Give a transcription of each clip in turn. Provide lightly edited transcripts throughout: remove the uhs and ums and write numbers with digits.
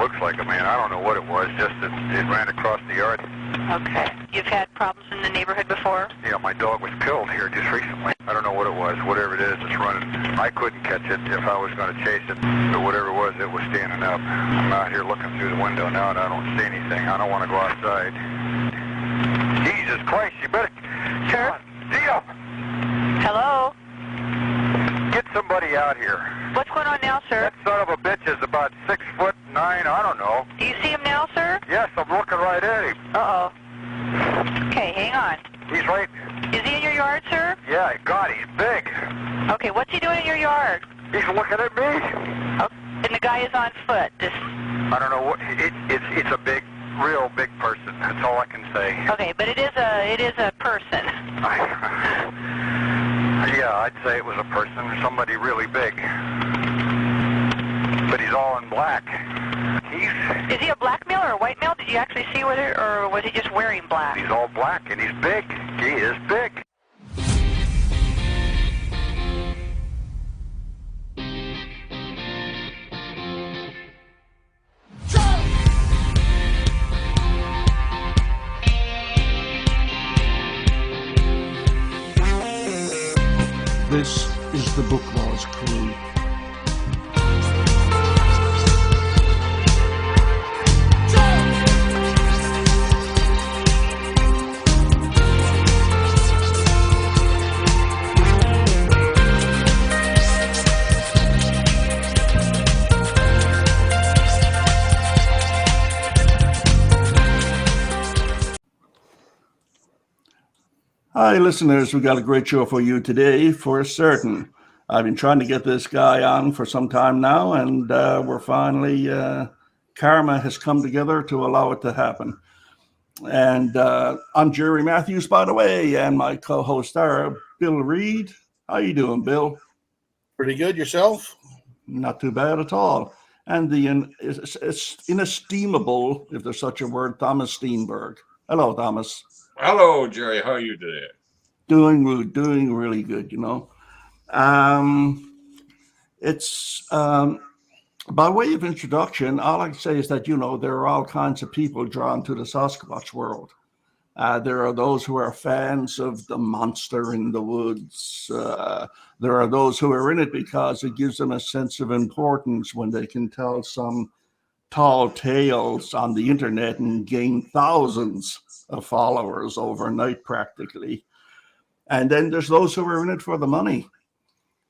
Looks like a man. I don't know what it was. Just that it ran across the yard. Okay. You've had problems in the neighborhood before? Yeah, my dog was killed here just recently. I don't know what it was. Whatever it is, it's running. I couldn't catch it if I was going to chase it. But whatever it was standing up. I'm out here looking through the window now, and I don't see anything. I don't want to go outside. Jesus Christ, you better... Sir? Dio! Hello? Get somebody out here. What's going on now, sir? That son of a bitch is about 6'9", I don't know. Do you see him now, sir? Yes, I'm looking right at him. Uh-oh. Okay, hang on. He's right... Is he in your yard, sir? Yeah, God, he's big. Okay, what's he doing in your yard? He's looking at me. Oh, and the guy is on foot. I don't know what... It's a big, real big person. That's all I can say. Okay, but it is a person. Yeah, I'd say it was a person, somebody really big. But he's all in black. Is he a black male or a white male? Did you actually see whether, or was he just wearing black? He's all black and he's big. He is big. This is the Bukwas Crew. Hi, listeners. We got a great show for you today, for certain. I've been trying to get this guy on for some time now, and we're finally, karma has come together to allow it to happen. And I'm Gerry Matthews, by the way, and my co-host are Bill Reid. How you doing, Bill? Pretty good. Yourself? Not too bad at all. And the inestimable, if there's such a word, Thomas Steenburg. Hello, Thomas. Hello, Gerry. How are you today? Doing really good, you know. It's by way of introduction, all I can say is that, you know, there are all kinds of people drawn to the Sasquatch world. There are those who are fans of the monster in the woods. There are those who are in it because it gives them a sense of importance when they can tell some tall tales on the internet and gain thousands of followers overnight practically. And then there's those who are in it for the money.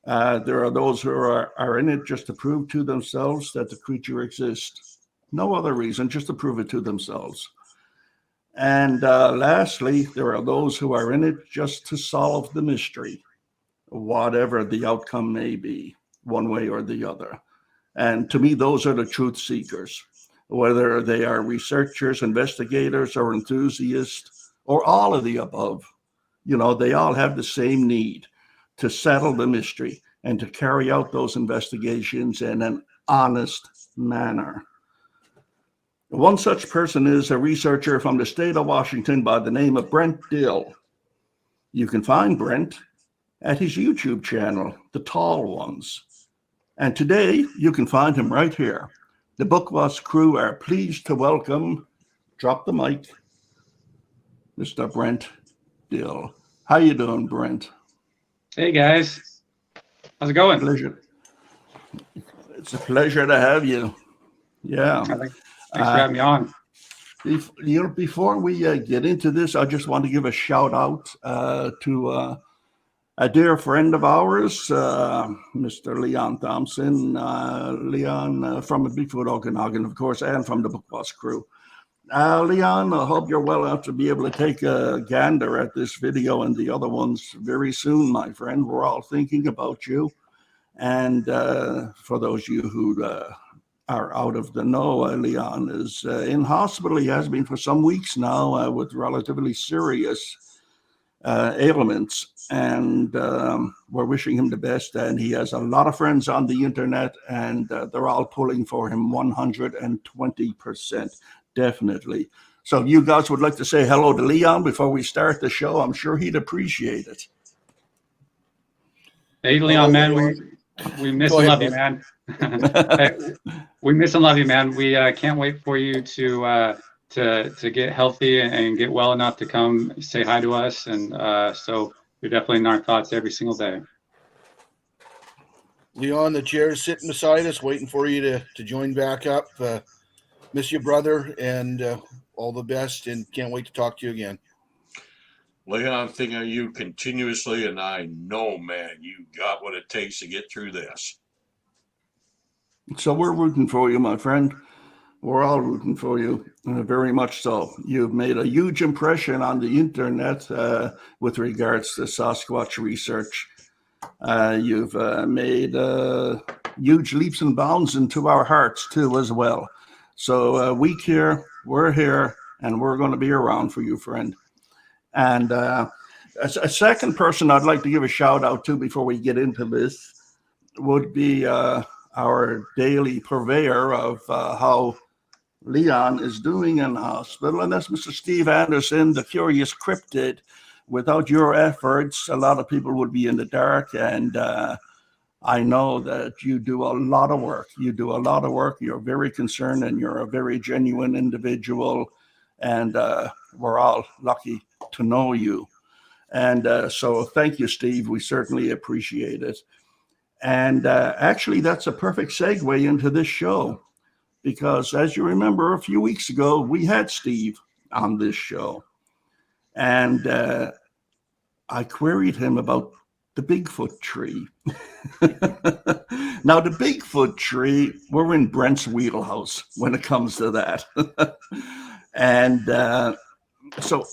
There are those who are in it just to prove to themselves that the creature exists. No other reason, just to prove it to themselves. And lastly, there are those who are in it just to solve the mystery, whatever the outcome may be, one way or the other. And to me, those are the truth seekers, whether they are researchers, investigators, or enthusiasts, or all of the above. You know, they all have the same need to settle the mystery and to carry out those investigations in an honest manner. One such person is a researcher from the state of Washington by the name of Brent Dill. You can find Brent at his YouTube channel, The Tall Ones. And today you can find him right here. The Bukwas Crew are pleased to welcome, drop the mic, Mr. Brent Dill. How you doing, Brent? Hey guys, how's it going? Pleasure. It's a pleasure to have you. Yeah. Thanks for having me on. Before we get into this, I just want to give a shout out to a dear friend of ours, Mr. Leon Thompson. Leon from the Bigfoot Okanagan, of course, and from the Bukwas Crew. Leon, I hope you're well enough to be able to take a gander at this video and the other ones very soon, my friend. We're all thinking about you. And for those of you who are out of the know, Leon is in hospital. He has been for some weeks now with relatively serious ailments. And we're wishing him the best. And he has a lot of friends on the internet, and they're all pulling for him 120%. Definitely. So you guys would like to say hello to Leon before we start the show? I'm sure he'd appreciate it. Hey Leon, man, We miss Go and ahead, love you, man. Hey, we miss and love you, man. We can't wait for you to get healthy and get well enough to come say hi to us. And so you're definitely in our thoughts every single day. Leon, the chair's sitting beside us, waiting for you to join back up. Miss you, brother, and all the best, and can't wait to talk to you again. Leon, I'm thinking of you continuously, and I know, man, you got what it takes to get through this. So we're rooting for you, my friend. We're all rooting for you, very much so. You've made a huge impression on the internet with regards to Sasquatch research. You've made huge leaps and bounds into our hearts, too, as well. So we care, we're here, and we're going to be around for you, friend. And a second person I'd like to give a shout out to before we get into this would be our daily purveyor of how Leon is doing in the hospital, and that's Mr. Steve Anderson, the Curious Cryptid. Without your efforts, a lot of people would be in the dark, and I know that you do a lot of work. You do a lot of work. You're very concerned, and you're a very genuine individual, and we're all lucky to know you. And so thank you, Steve. We certainly appreciate it. And actually, that's a perfect segue into this show, because as you remember, a few weeks ago, we had Steve on this show. And I queried him about the Bigfoot tree. Now, the Bigfoot tree, we're in Brent's wheelhouse when it comes to that. And so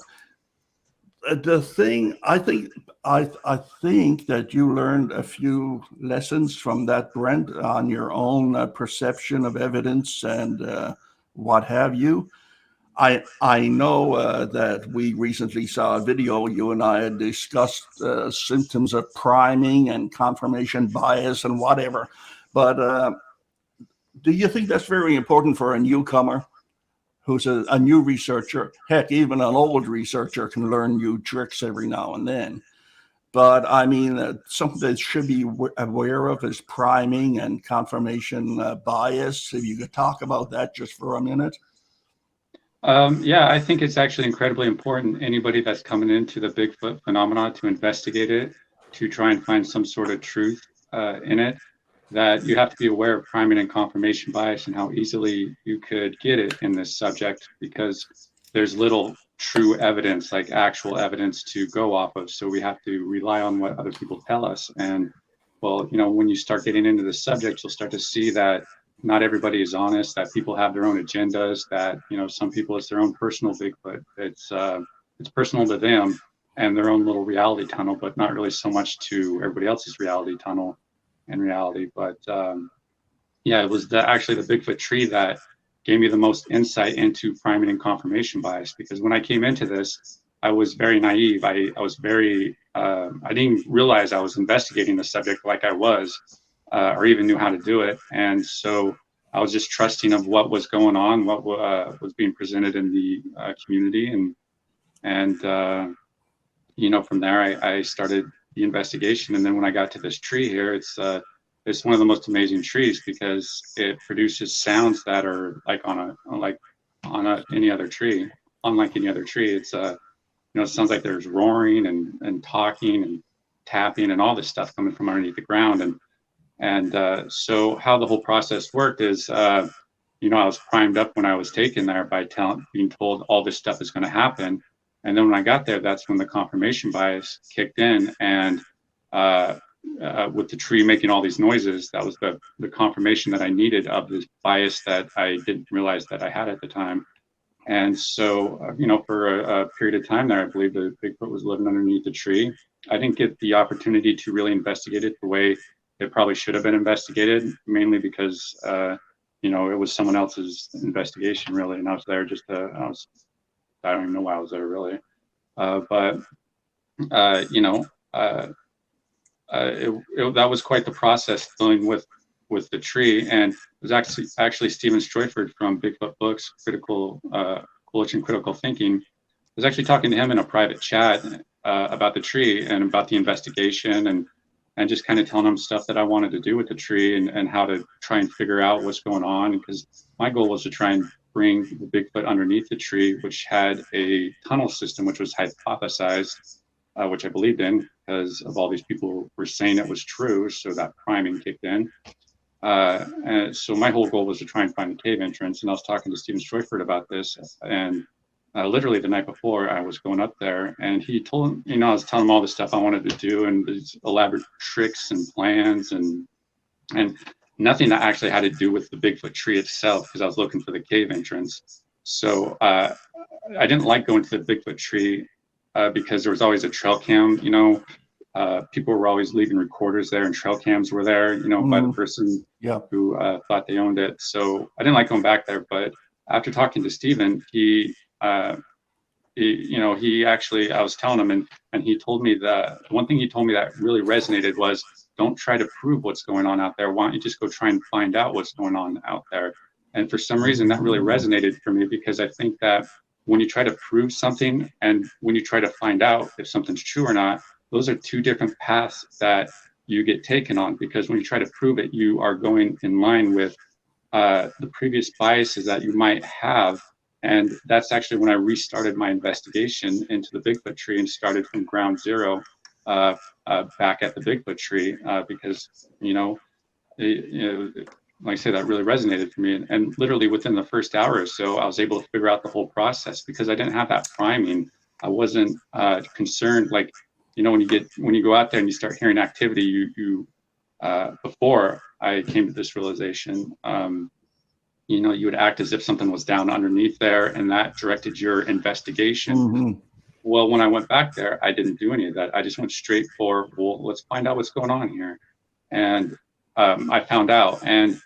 the thing, I think that you learned a few lessons from that, Brent, on your own perception of evidence and what have you. I know that we recently saw a video. You and I had discussed symptoms of priming and confirmation bias and whatever. But do you think that's very important for a newcomer who's a new researcher? Heck, even an old researcher can learn new tricks every now and then. But I mean, something that should be aware of is priming and confirmation bias. If you could talk about that just for a minute. Yeah, I think it's actually incredibly important. Anybody that's coming into the Bigfoot phenomenon to investigate it, to try and find some sort of truth in it, that you have to be aware of priming and confirmation bias and how easily you could get it in this subject, because there's little true evidence, like actual evidence, to go off of. So we have to rely on what other people tell us. And well, you know, when you start getting into the subject, you'll start to see that not everybody is honest, that people have their own agendas, that, you know, some people, it's their own personal Bigfoot. It's personal to them and their own little reality tunnel, but not really so much to everybody else's reality tunnel and reality. But yeah, it was actually the Bigfoot tree that gave me the most insight into priming and confirmation bias, because when I came into this, I was very naive. I was very, I didn't realize I was investigating the subject like I was, or even knew how to do it. And so I was just trusting of what was going on, what was being presented in the community. And you know, from there, I started the investigation. And then when I got to this tree here, it's one of the most amazing trees, because it produces sounds that are like any other tree. Unlike any other tree, it's you know, it sounds like there's roaring and talking and tapping and all this stuff coming from underneath the ground. And so how the whole process worked is, you know, I was primed up when I was taken there by being told all this stuff is going to happen. And then when I got there, that's when the confirmation bias kicked in. And with the tree making all these noises, that was the confirmation that I needed of this bias that I didn't realize that I had at the time. And so, you know, for a period of time there, I believe the Bigfoot was living underneath the tree. I didn't get the opportunity to really investigate it the way it probably should have been investigated, mainly because, you know, it was someone else's investigation, really. And I was there just I don't even know why I was there, really. But you know, that was quite the process dealing with the tree. And it was actually Stephen Stroyford from Bigfoot Books, Critical Thinking. I was actually talking to him in a private chat about the tree and about the investigation, and just kind of telling them stuff that I wanted to do with the tree and how to try and figure out what's going on. Because my goal was to try and bring the Bigfoot underneath the tree, which had a tunnel system, which was hypothesized, which I believed in because of all these people were saying it was true. So that priming kicked in. And so my whole goal was to try and find the cave entrance. And I was talking to Stephen Stroyford about this. And literally the night before I was going up there, and he told, I was telling him all the stuff I wanted to do and these elaborate tricks and plans and nothing that actually had to do with the Bigfoot tree itself, because I was looking for the cave entrance. So I didn't like going to the Bigfoot tree because there was always a trail cam, people were always leaving recorders there and trail cams were there, by the person who thought they owned it. So I didn't like going back there, but after talking to Stephen, he actually, I was telling him and he told me that one thing he told me that really resonated was, don't try to prove what's going on out there. Why don't you just go try and find out what's going on out there? And for some reason that really resonated for me, because I think that when you try to prove something and when you try to find out if something's true or not, those are two different paths that you get taken on, because when you try to prove it, you are going in line with the previous biases that you might have. And that's actually when I restarted my investigation into the Bigfoot tree and started from ground zero back at the Bigfoot tree, because, like I say, that really resonated for me. And literally within the first hour or so, I was able to figure out the whole process because I didn't have that priming. I wasn't concerned, like, when you go out there and you start hearing activity, you before I came to this realization, you would act as if something was down underneath there, and that directed your investigation. Mm-hmm. Well, when I went back there, I didn't do any of that. I just went straight for, well, let's find out what's going on here. And I found out, and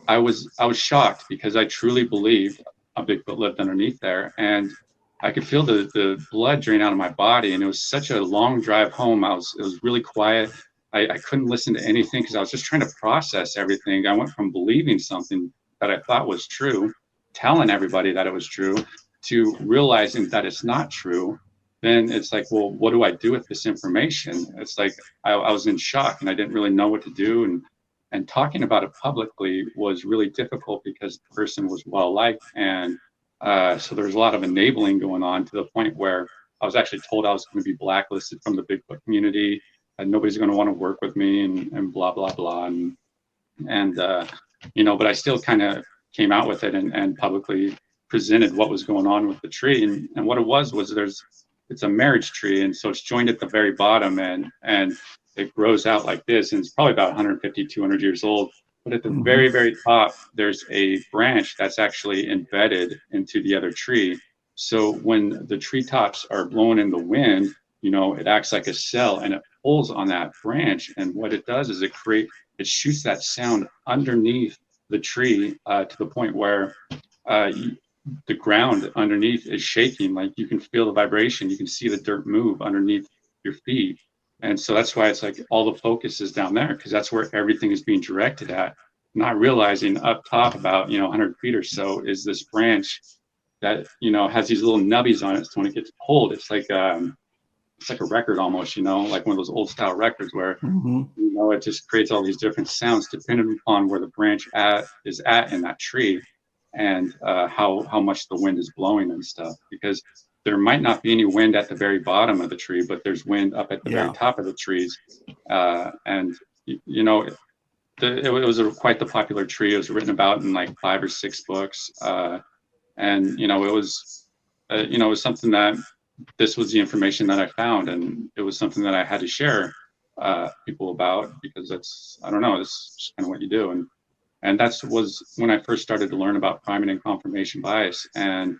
I was shocked because I truly believed a Bigfoot lived underneath there, and I could feel the blood drain out of my body. And it was such a long drive home. It was really quiet. I couldn't listen to anything because I was just trying to process everything. I went from believing something that I thought was true, telling everybody that it was true, to realizing that it's not true. Then it's like, well, what do I do with this information? It's like I was in shock and I didn't really know what to do. And talking about it publicly was really difficult because the person was well liked. And so there was a lot of enabling going on, to the point where I was actually told I was going to be blacklisted from the Bigfoot community and nobody's going to want to work with me and blah, blah, blah. But I still kind of came out with it and publicly presented what was going on with the tree. And what it was it's a marriage tree. And so it's joined at the very bottom and it grows out like this. And it's probably about 150, 200 years old. But at the very, very top, there's a branch that's actually embedded into the other tree. So when the treetops are blowing in the wind, it acts like a cell and it pulls on that branch. And what it does is it shoots that sound underneath the tree to the point where the ground underneath is shaking. Like you can feel the vibration, you can see the dirt move underneath your feet. And so that's why it's like all the focus is down there, because that's where everything is being directed at. Not realizing up top about 100 feet or so is this branch that has these little nubbies on it. So when it gets pulled, it's like a record almost, like one of those old style records where it just creates all these different sounds depending upon where the branch is at in that tree, and how much the wind is blowing and stuff. Because there might not be any wind at the very bottom of the tree, but there's wind up at the very top of the trees. It was quite the popular tree. It was written about in like 5 or 6 books. It was something that this was the information that I found, and it was something that I had to share people about, because it's just kind of what you do. And that was when I first started to learn about priming and confirmation bias. And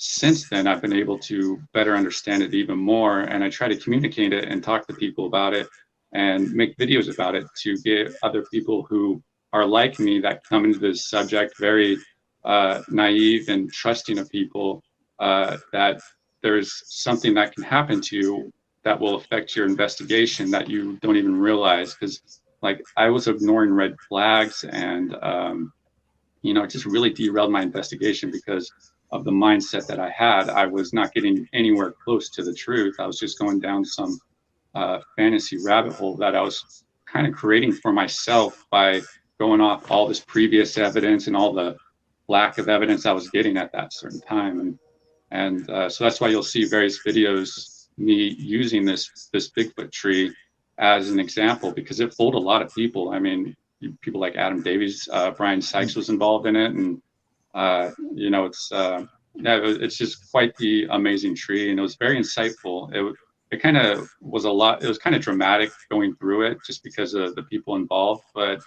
since then, I've been able to better understand it even more. And I try to communicate it and talk to people about it and make videos about it to get other people who are like me, that come into this subject very naive and trusting of people, that there's something that can happen to you that will affect your investigation that you don't even realize. Because like I was ignoring red flags and, it just really derailed my investigation because of the mindset that I had. I was not getting anywhere close to the truth. I was just going down some fantasy rabbit hole that I was kind of creating for myself by going off all this previous evidence and all the lack of evidence I was getting at that certain time. And so that's why you'll see various videos me using this Bigfoot tree as an example, because it fooled a lot of people. I mean, people like Adam Davies, Brian Sykes was involved in it, and you know, it's just quite the amazing tree, and it was very insightful. It kind of was a lot. It was kind of dramatic going through it, just because of the people involved. But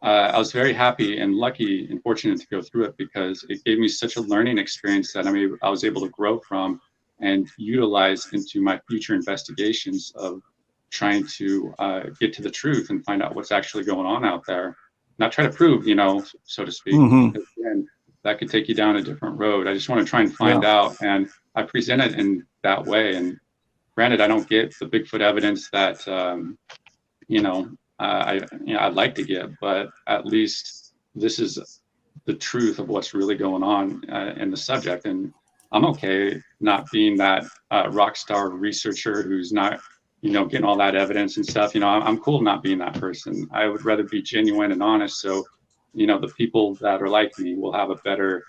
I was very happy and lucky and fortunate to go through it, because it gave me such a learning experience that I was able to grow from and utilize into my future investigations of trying to get to the truth and find out what's actually going on out there. Not try to prove, you know, so to speak. Because again, that could take you down a different road. I just want to try and find out, and I present it in that way. And granted, I don't get the Bigfoot evidence that I'd like to get, but at least this is the truth of what's really going on in the subject. And I'm okay not being that rock star researcher who's not, you know, getting all that evidence and stuff. You know, I'm cool not being that person. I would rather be genuine and honest. So, you know, the people that are like me will have a better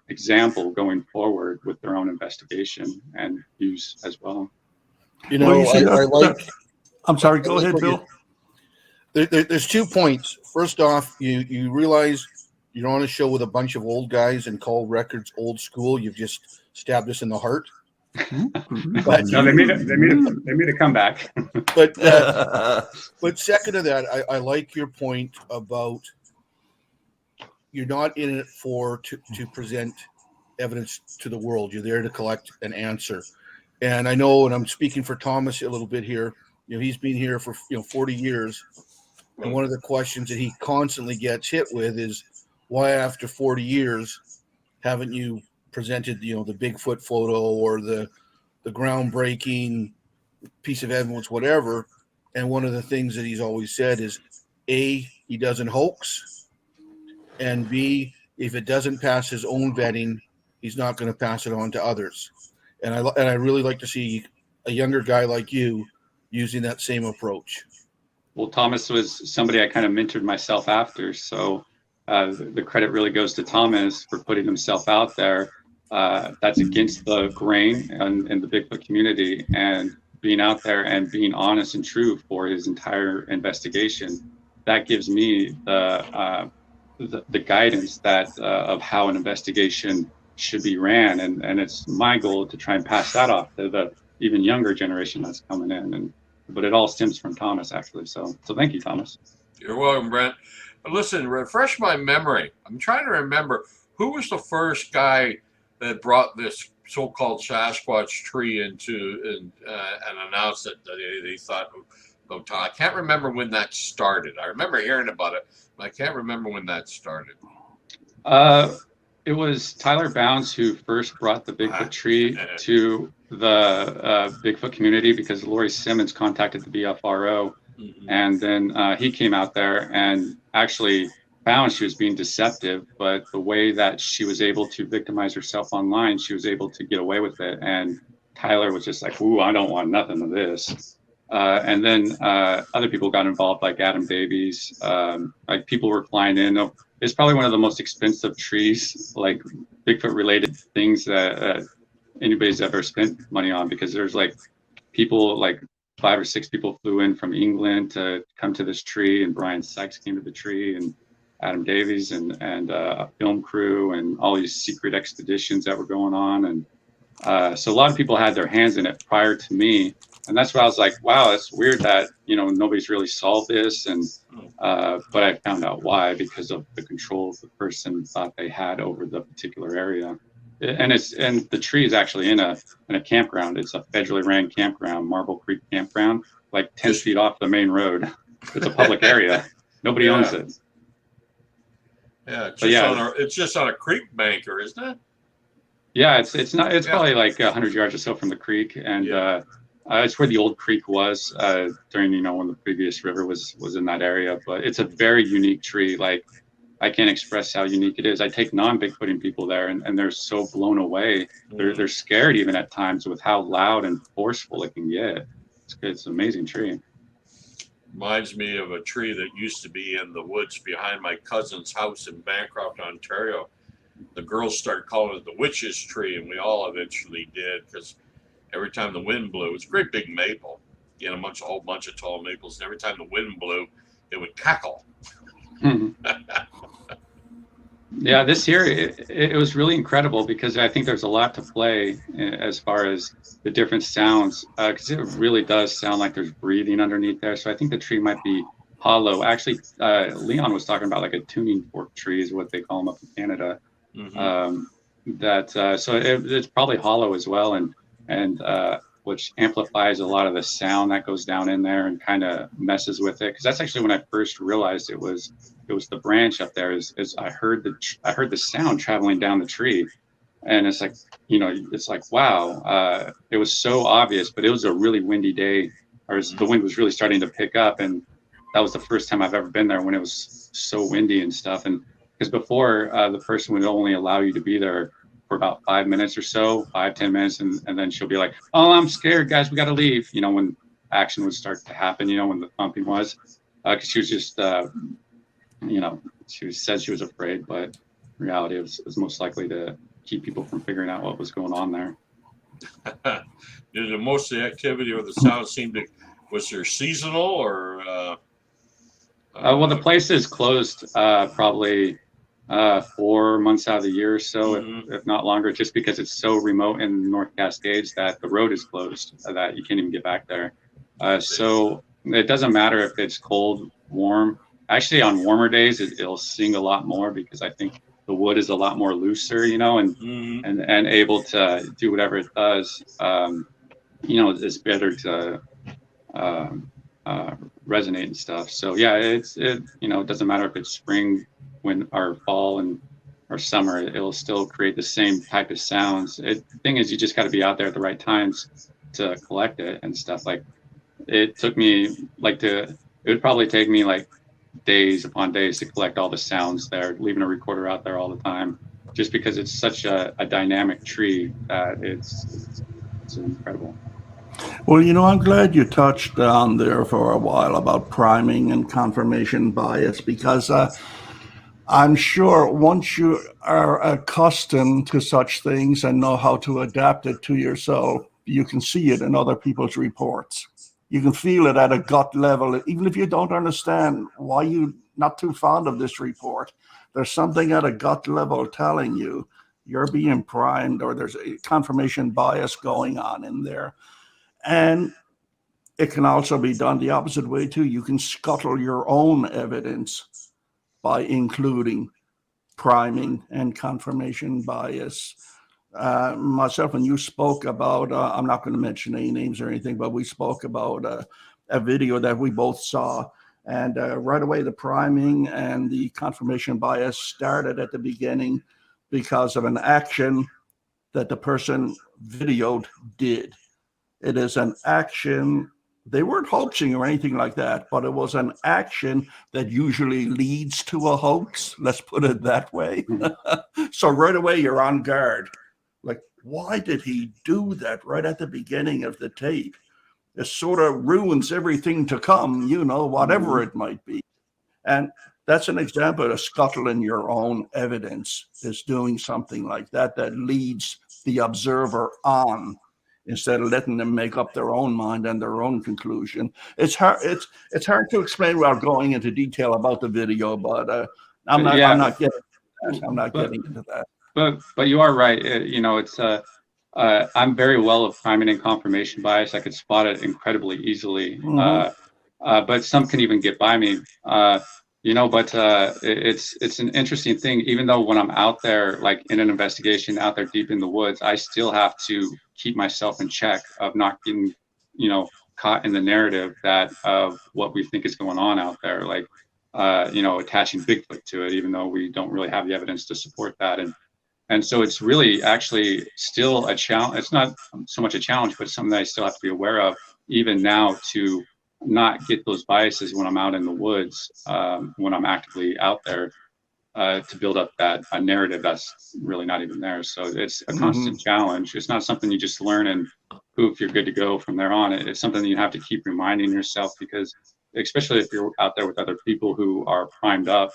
example going forward with their own investigation and use as well. You know, I like. I'm sorry. Go ahead, Bill. There's 2 points. First off, you realize you're on a show with a bunch of old guys and call records old school. You've just stabbed us in the heart. But, no, they made a comeback. but second to that, I like your point about you're not in it to present evidence to the world. You're there to collect an answer. And I know, and I'm speaking for Thomas a little bit here, you know, he's been here for 40 years. And one of the questions that he constantly gets hit with is, why after 40 years haven't you presented, you know, the Bigfoot photo or the groundbreaking piece of evidence, whatever? And one of the things that he's always said is, A, he doesn't hoax, and B, if it doesn't pass his own vetting, he's not going to pass it on to others. And I really like to see a younger guy like you using that same approach. Well, Thomas was somebody I kind of mentored myself after, so the credit really goes to Thomas for putting himself out there. That's against the grain in the Bigfoot community, and being out there and being honest and true for his entire investigation. That gives me the guidance that of how an investigation should be ran, and it's my goal to try and pass that off to the even younger generation that's coming in. But it all stems from Thomas, actually. So thank you, Thomas. You're welcome, Brent. Listen, refresh my memory. I'm trying to remember who was the first guy that brought this so-called Sasquatch tree into and announced that they thought. I can't remember when that started. I remember hearing about it, but I can't remember when that started. It was Tyler Bounds who first brought the Bigfoot tree to the Bigfoot community, because Lori Simmons contacted the BFRO, and then he came out there and actually found she was being deceptive, but the way that she was able to victimize herself online, she was able to get away with it. And Tyler was just like, "Ooh, I don't want nothing of this." And then other people got involved, like Adam Davies. Like, people were flying in. It's probably one of the most expensive trees, like Bigfoot related things that anybody's ever spent money on, because there's like people, like 5 or 6 people flew in from England to come to this tree, and Brian Sykes came to the tree, and Adam Davies and a film crew, and all these secret expeditions that were going on. And so a lot of people had their hands in it prior to me. And that's why I was like, wow, it's weird that, you know, nobody's really solved this. And but I found out why, because of the control the person thought they had over the particular area. And the tree is actually in a campground. It's a federally ran campground, Marble Creek Campground, like 10 feet off the main road. It's a public area. Nobody owns it. Yeah, it's just on a creek banker, isn't it? Yeah, it's probably like 100 yards or so from the creek, and it's where the old creek was during, you know, when the previous river was in that area. But it's a very unique tree. Like, I can't express how unique it is. I take non-Bigfooting people there, and they're so blown away. They're scared even at times with how loud and forceful it can get. It's an amazing tree. Reminds me of a tree that used to be in the woods behind my cousin's house in Bancroft, Ontario. The girls started calling it the witch's tree, and we all eventually did, because every time the wind blew, it was a great big maple, you know, a whole bunch of tall maples, and every time the wind blew, it would cackle. Yeah, this year it was really incredible, because I think there's a lot to play as far as the different sounds, because it really does sound like there's breathing underneath there. So I think the tree might be hollow. Actually, Leon was talking about like a tuning fork tree is what they call them up in Canada. So it's probably hollow as well, and which amplifies a lot of the sound that goes down in there and kind of messes with it. Because that's actually when I first realized it was the branch up there. Is I heard the sound traveling down the tree, and it's like, you know, it's like, wow, it was so obvious. But it was a really windy day, or the wind was really starting to pick up, and that was the first time I've ever been there when it was so windy and stuff. And because before, the person would only allow you to be there for about 5 minutes or so, 5-10 minutes, and then she'll be like, "Oh, I'm scared, guys, we got to leave." You know, when action would start to happen, you know, when the thumping was, because she was just, you know, she said she was afraid, but in reality, it was most likely to keep people from figuring out what was going on there. Did most of the activity or the sound seem to, was there seasonal or? Well, the place is closed probably 4 months out of the year or so, if not longer, just because it's so remote in North Cascades that the road is closed, that you can't even get back there. So it doesn't matter if it's cold, warm. Actually, on warmer days, it'll sing a lot more, because I think the wood is a lot more looser, you know, and able to do whatever it does. You know, it's better to resonate and stuff. So yeah, you know, it doesn't matter if it's spring, or fall or summer, it'll still create the same type of sounds. The thing is, you just got to be out there at the right times to collect it and stuff. Like, it took me it would probably take me like days upon days to collect all the sounds there, leaving a recorder out there all the time, just because it's such a dynamic tree that it's incredible. Well, you know, I'm glad you touched on there for a while about priming and confirmation bias, because I'm sure once you are accustomed to such things and know how to adapt it to yourself, you can see it in other people's reports. You can feel it at a gut level, even if you don't understand why you're not too fond of this report. There's something at a gut level telling you you're being primed, or there's a confirmation bias going on in there. And it can also be done the opposite way too. You can scuttle your own evidence by including priming and confirmation bias. Myself and you spoke about, I'm not going to mention any names or anything, but we spoke about a video that we both saw. And right away, the priming and the confirmation bias started at the beginning because of an action that the person videoed did. It is an action. They weren't hoaxing or anything like that, but it was an action that usually leads to a hoax. Let's put it that way. So right away, you're on guard. Like, why did he do that right at the beginning of the tape? It sort of ruins everything to come, you know, whatever it might be. And that's an example of scuttling your own evidence, is doing something like that leads the observer on, instead of letting them make up their own mind and their own conclusion. It's hard to explain without going into detail about the video, but I'm not getting into that. But you are right. You know, it's I'm very well of priming and confirmation bias. I could spot it incredibly easily. But some can even get by me. You know, but it's an interesting thing. Even though when I'm out there, like in an investigation out there deep in the woods, I still have to keep myself in check of not getting, you know, caught in the narrative of what we think is going on out there. Like, you know, attaching Bigfoot to it, even though we don't really have the evidence to support that. And so it's really actually still a challenge. It's not so much a challenge, but something that I still have to be aware of, even now, to not get those biases when I'm out in the woods, when I'm actively out there, to build up a narrative that's really not even there. So it's a constant challenge. It's not something you just learn poof, you're good to go from there on. It's something that you have to keep reminding yourself, because especially if you're out there with other people who are primed up,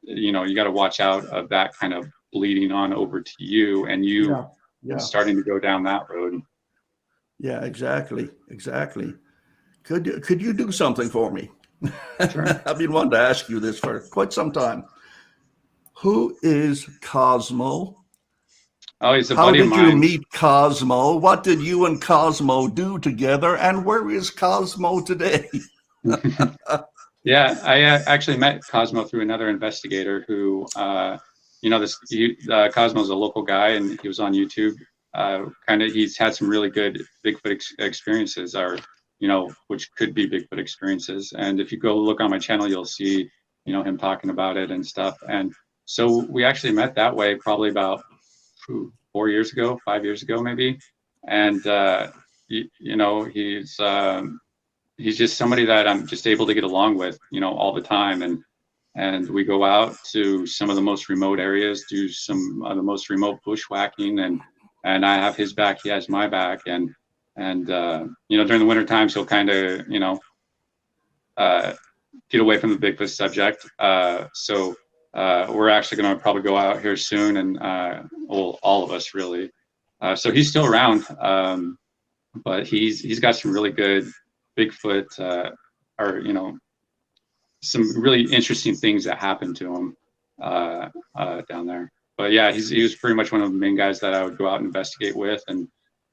you know, you got to watch out of that kind of bleeding on over to you, and you starting to go down that road. Yeah, exactly. Could you do something for me? Sure. I've been wanting to ask you this for quite some time. Who is Cosmo? Oh, he's a How buddy of did mine. you meet Cosmo? What did you and Cosmo do together? And where is Cosmo today? Yeah, I actually met Cosmo through another investigator who, you know, Cosmo's a local guy, and he was on YouTube. He's had some really good Bigfoot experiences, or, you know, which could be Bigfoot experiences. And if you go look on my channel, you'll see, you know, him talking about it and stuff. And so we actually met that way probably about 5 years ago, maybe. And, you know, he's just somebody that I'm just able to get along with, you know, all the time. And we go out to some of the most remote areas, do some of the most remote bushwhacking, and I have his back, he has my back. And you know, during the winter times, he'll kind of, you know, get away from the Bigfoot subject. So we're actually going to probably go out here soon, and well, all of us really. So he's still around, but he's got some really good Bigfoot, or, you know, some really interesting things that happened to him down there. But yeah, he was pretty much one of the main guys that I would go out and investigate with, and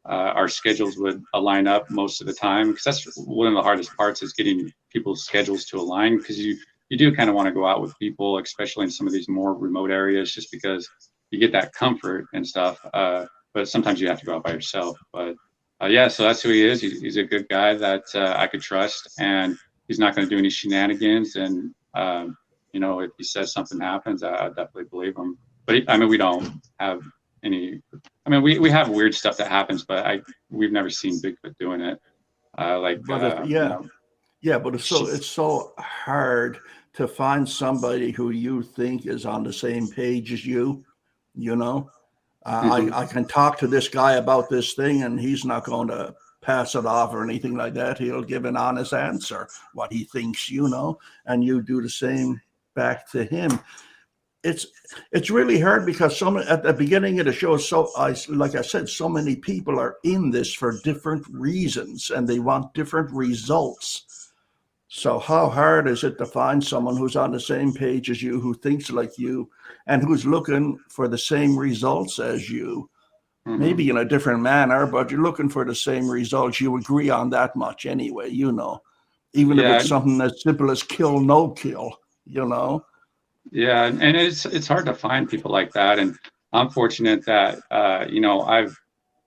our schedules would align up most of the time, because that's one of the hardest parts, is getting people's schedules to align, because you do kind of want to go out with people, especially in some of these more remote areas, just because you get that comfort and stuff. But sometimes you have to go out by yourself. But yeah, so that's who he is. He's a good guy that I could trust, and he's not going to do any shenanigans. And you know, if he says something happens, I definitely believe him. But I mean, we don't have any. I mean, we have weird stuff that happens, but we've never seen Bigfoot doing it. But it's so hard to find somebody who you think is on the same page as you. You know, I can talk to this guy about this thing, and he's not going to pass it off or anything like that. He'll give an honest answer, what he thinks, you know, and you do the same back to him. It's really hard, because at the beginning of the show, like I said, so many people are in this for different reasons, and they want different results. So how hard is it to find someone who's on the same page as you, who thinks like you, and who's looking for the same results as you? Maybe in a different manner, but you're looking for the same results. You agree on that much anyway, you know, even if it's something as simple as kill, no kill, you know? Yeah, and it's hard to find people like that. And I'm fortunate that, you know,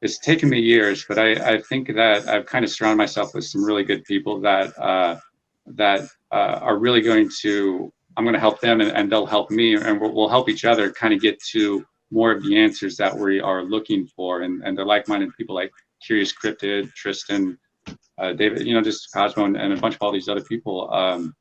it's taken me years, but I think that I've kind of surrounded myself with some really good people that are really I'm going to help them, and they'll help me, and we'll help each other kind of get to more of the answers that we are looking for. And they're like-minded people like Curious Cryptid, Tristan, David, you know, just Cosmo, and a bunch of all these other people.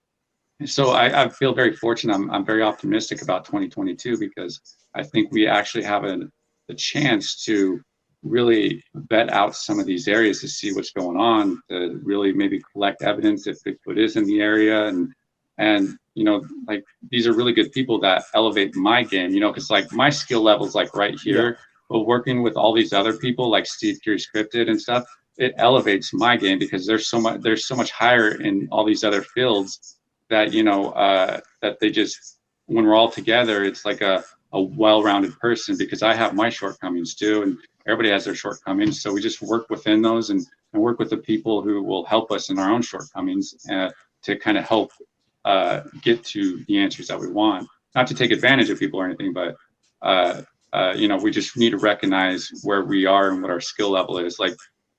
So I feel very fortunate. I'm very optimistic about 2022, because I think we actually have a chance to really vet out some of these areas to see what's going on, to really maybe collect evidence if Bigfoot is in the area. And you know, like, these are really good people that elevate my game, you know, because like my skill level is like right here, but working with all these other people like Steve Curious Cryptid and stuff, it elevates my game, because there's so much higher in all these other fields that, you know, that they just, when we're all together, it's like a well-rounded person, because I have my shortcomings too, and everybody has their shortcomings. So we just work within those, and work with the people who will help us in our own shortcomings, to kind of help get to the answers that we want. Not to take advantage of people or anything, but you know, we just need to recognize where we are and what our skill level is. Like,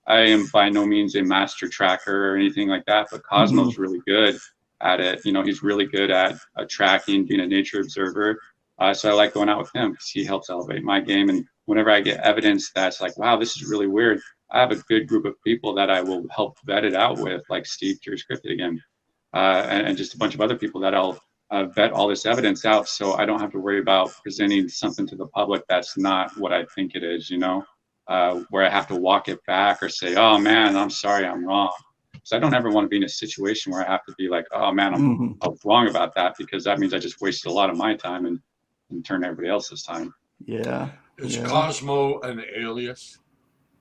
I am by no means a master tracker or anything like that, but Cosmo's really good at it. You know, he's really good at tracking, being a nature observer. So I like going out with him, because he helps elevate my game. And whenever I get evidence that's like, wow, this is really weird, I have a good group of people that I will help vet it out with, like Steve Curious Cryptid again, and just a bunch of other people that I'll vet all this evidence out, so I don't have to worry about presenting something to the public that's not what I think it is, you know. where I have to walk it back or say, oh man, I'm sorry, I'm wrong. So I don't ever want to be in a situation where I have to be like, oh man, I'm wrong about that, because that means I just wasted a lot of my time and turn everybody else's time. Yeah. Is Cosmo an alias?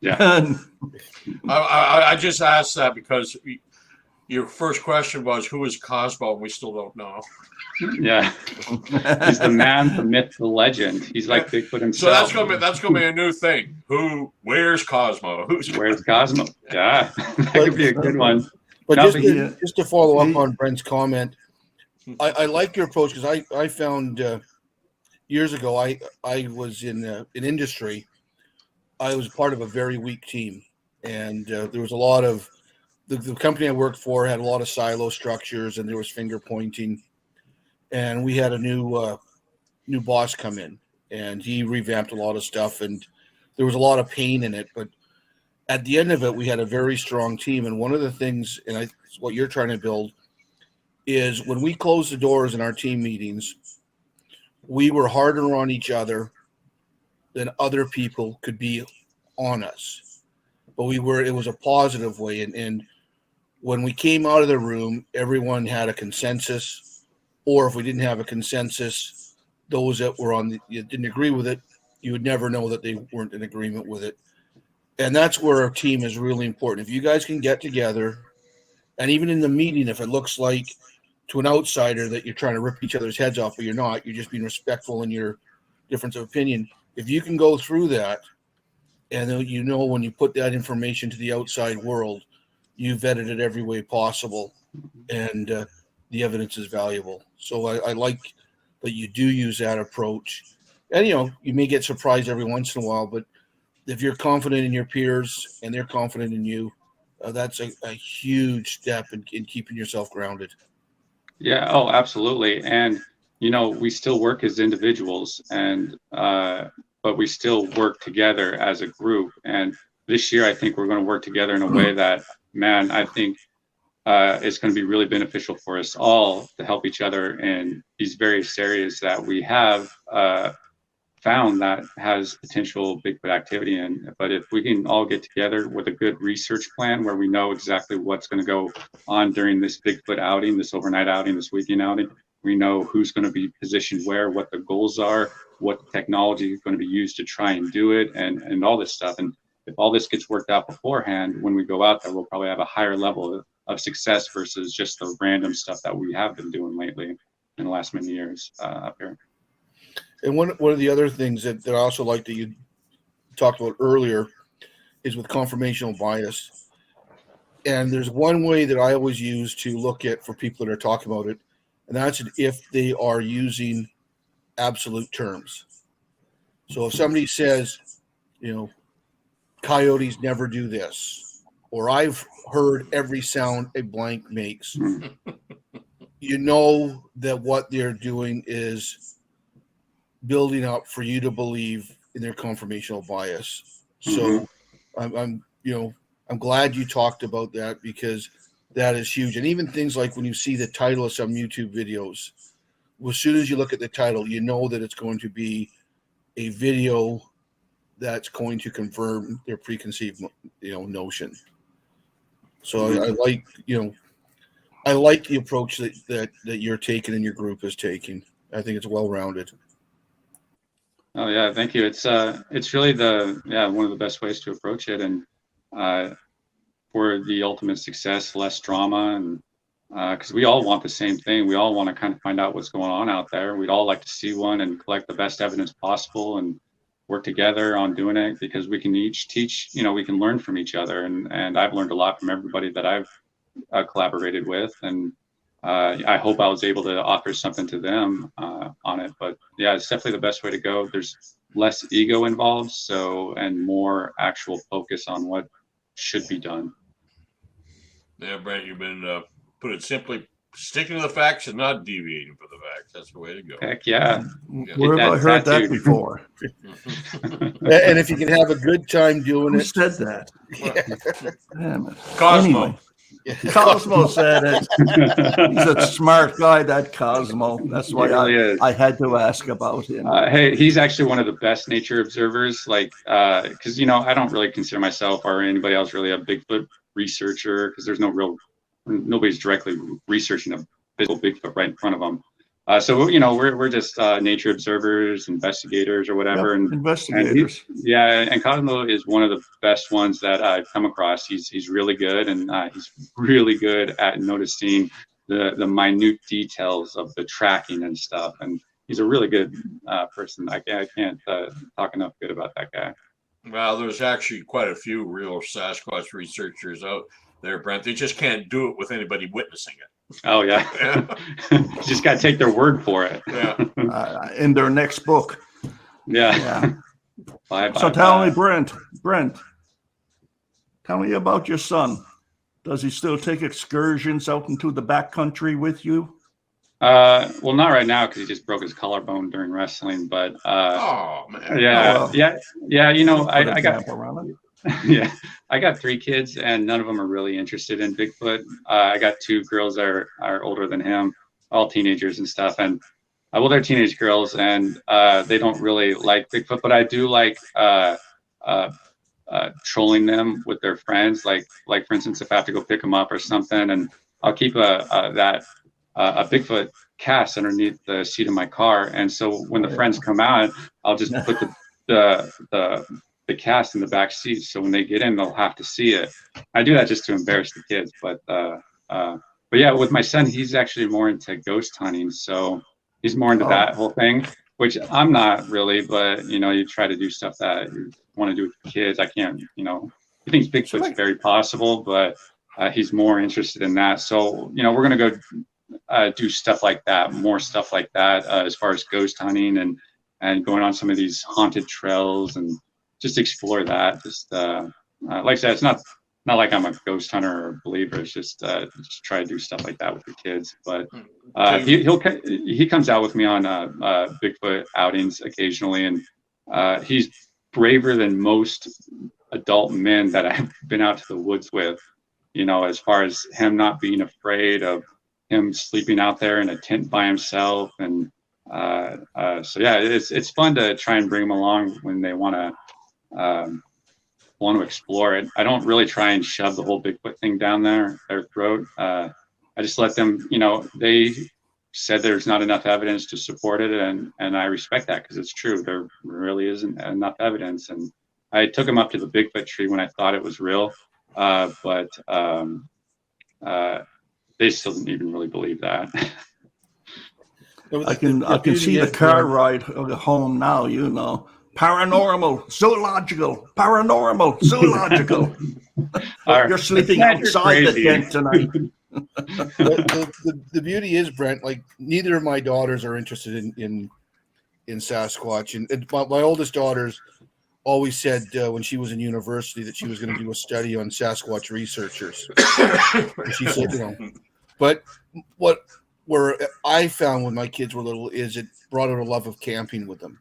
Yeah. I just asked that because your first question was, who is Cosmo? And we still don't know. Yeah. He's the man, the myth, the legend. He's like Bigfoot himself. So that's gonna be a new thing. Where's Cosmo? Where's Cosmo? Yeah. That could be a good one. But just to follow up on Brent's comment, I like your approach, because I found years ago I was in industry. I was part of a very weak team, and there was a lot of the company I worked for had a lot of silo structures, and there was finger pointing. And we had a new boss come in, and he revamped a lot of stuff, and there was a lot of pain in it. But at the end of it, we had a very strong team. And one of the things, and what you're trying to build, is when we closed the doors in our team meetings, we were harder on each other than other people could be on us. But it was a positive way. And when we came out of the room, everyone had a consensus. Or if we didn't have a consensus, those that were you didn't agree with it, you would never know that they weren't in agreement with it. And that's where our team is really important. If you guys can get together, and even in the meeting, if it looks like to an outsider that you're trying to rip each other's heads off, but you're not, you're just being respectful in your difference of opinion. If you can go through that, and then when you put that information to the outside world, you vetted it every way possible, and the evidence is valuable. So I like that you do use that approach. And, you may get surprised every once in a while, but if you're confident in your peers and they're confident in you, that's a huge step in keeping yourself grounded. Yeah. Oh, absolutely. And, we still work as individuals, and but we still work together as a group. And this year, I think we're going to work together in a way that, man, I think it's going to be really beneficial for us all to help each other in these various areas that we have found that has potential Bigfoot activity in. But if we can all get together with a good research plan where we know exactly what's going to go on during this Bigfoot outing, this overnight outing, this weekend outing, we know who's going to be positioned where, what the goals are, what technology is going to be used to try and do it, and all this stuff. And if all this gets worked out beforehand, when we go out there, we'll probably have a higher level of success versus just the random stuff that we have been doing lately in the last many years up here. And one of the other things that I also like that you talked about earlier is with confirmational bias. And there's one way that I always use to look at for people that are talking about it, and that's if they are using absolute terms. So if somebody says, coyotes never do this, or I've heard every sound a blank makes, you know that what they're doing is building up for you to believe in their confirmational bias. So I'm glad you talked about that, because that is huge. And even things like when you see the title of some YouTube videos, as soon as you look at the title, you know that it's going to be a video that's going to confirm their preconceived notion. So I like the approach that you're taking and your group is taking. I think it's well-rounded. Oh yeah, thank you. It's really one of the best ways to approach it, and for the ultimate success, less drama, and because we all want the same thing. We all want to kind of find out what's going on out there. We'd all like to see one and collect the best evidence possible and work together on doing it, because we can each teach, we can learn from each other. And I've learned a lot from everybody that I've collaborated with. And I hope I was able to offer something to them on it. But yeah, it's definitely the best way to go. There's less ego involved, and more actual focus on what should be done. Yeah, Brent, you've been, put it simply, sticking to the facts and not deviating from the facts. That's the way to go. Heck yeah. Where have I heard that before? And if you can have a good time doing Who it. said that? Yeah. Damn it. Cosmo. Anyway. Cosmo said it. He's a smart guy, that Cosmo. That's why I had to ask about him. Hey, he's actually one of the best nature observers. Like, because I don't really consider myself or anybody else really a Bigfoot researcher, because there's nobody's directly researching a physical Bigfoot right in front of them. So we're just nature observers, investigators, or whatever. Yep, investigators. And Cosmo is one of the best ones that I've come across. He's really good, and he's really good at noticing the minute details of the tracking and stuff. And he's a really good person. I can't talk enough good about that guy. Well, there's actually quite a few real Sasquatch researchers out there, Brent. They just can't do it with anybody witnessing it. Oh yeah, you just got to take their word for it. Yeah, in their next book. Yeah. So tell me, Brent, tell me about your son. Does he still take excursions out into the backcountry with you? Well, not right now because he just broke his collarbone during wrestling. But oh man, yeah. I got I got 3 kids, and none of them are really interested in Bigfoot. I got 2 girls that are older than him, all teenagers and stuff. And they're teenage girls, and they don't really like Bigfoot. But I do like trolling them with their friends. Like for instance, if I have to go pick them up or something, and I'll keep a Bigfoot cast underneath the seat of my car. And so when the friends come out, I'll just put the cast in the back seat, so when they get in, they'll have to see it. I do that just to embarrass the kids, but yeah, with my son, he's actually more into ghost hunting, so he's more into that whole thing, which I'm not really. But you try to do stuff that you want to do with the kids. I can't. He thinks Bigfoot's very possible, but he's more interested in that. So we're gonna go do stuff like that, more stuff like that, as far as ghost hunting and going on some of these haunted trails and just explore that. Just like I said, it's not like I'm a ghost hunter or a believer. It's just try to do stuff like that with the kids. But he comes out with me on Bigfoot outings occasionally, and he's braver than most adult men that I've been out to the woods with. As far as him not being afraid of him sleeping out there in a tent by himself, and so yeah, it's fun to try and bring them along when they want to explore it. I don't really try and shove the whole Bigfoot thing down their throat. I just let them, they said there's not enough evidence to support it, and I respect that because it's true. There really isn't enough evidence. And I took them up to the Bigfoot tree when I thought it was real, but they still didn't even really believe that. I can see the car ride home now, Paranormal, zoological. You're sleeping outside the tent tonight. The beauty is, Brent, like neither of my daughters are interested in Sasquatch. And my oldest daughter's always said when she was in university that she was going to do a study on Sasquatch researchers. She said, but where I found when my kids were little is it brought out a love of camping with them.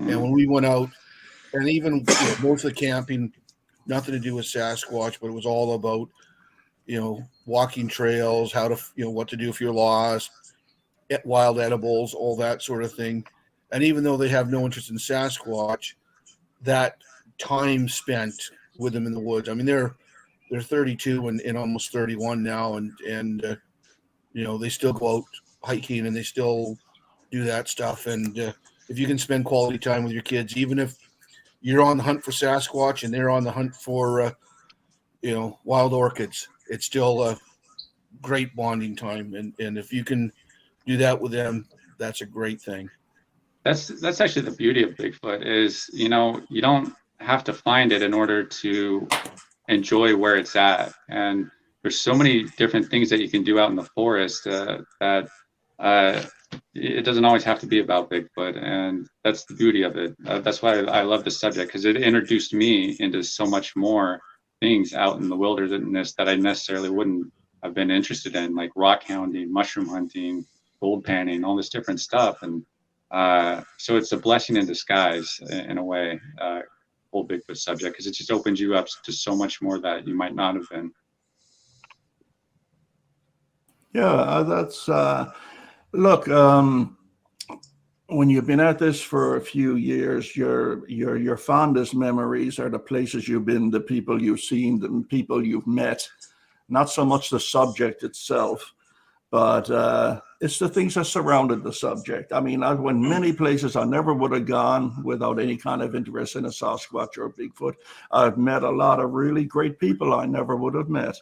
And when we went out, and even most of the camping, nothing to do with Sasquatch, but it was all about, walking trails, how to, what to do if you're lost, wild edibles, all that sort of thing. And even though they have no interest in Sasquatch, that time spent with them in the woods. I mean, they're 32 and almost 31 now, and they still go out hiking and they still do that stuff. And if you can spend quality time with your kids, even if you're on the hunt for Sasquatch and they're on the hunt for, wild orchids, it's still a great bonding time. And if you can do that with them, that's a great thing. That's actually the beauty of Bigfoot is, you don't have to find it in order to enjoy where it's at. And there's so many different things that you can do out in the forest that it doesn't always have to be about Bigfoot, and that's the beauty of it. That's why I love this subject, because it introduced me into so much more things out in the wilderness that I necessarily wouldn't have been interested in, like rock hounding, mushroom hunting, gold panning, all this different stuff. And so it's a blessing in disguise in a way, whole Bigfoot subject, because it just opens you up to so much more that you might not have been. Yeah, that's look. When you've been at this for a few years, your fondest memories are the places you've been, the people you've seen, the people you've met. Not so much the subject itself, but it's the things that surrounded the subject. I mean, I went many places I never would have gone without any kind of interest in a Sasquatch or Bigfoot. I've met a lot of really great people I never would have met.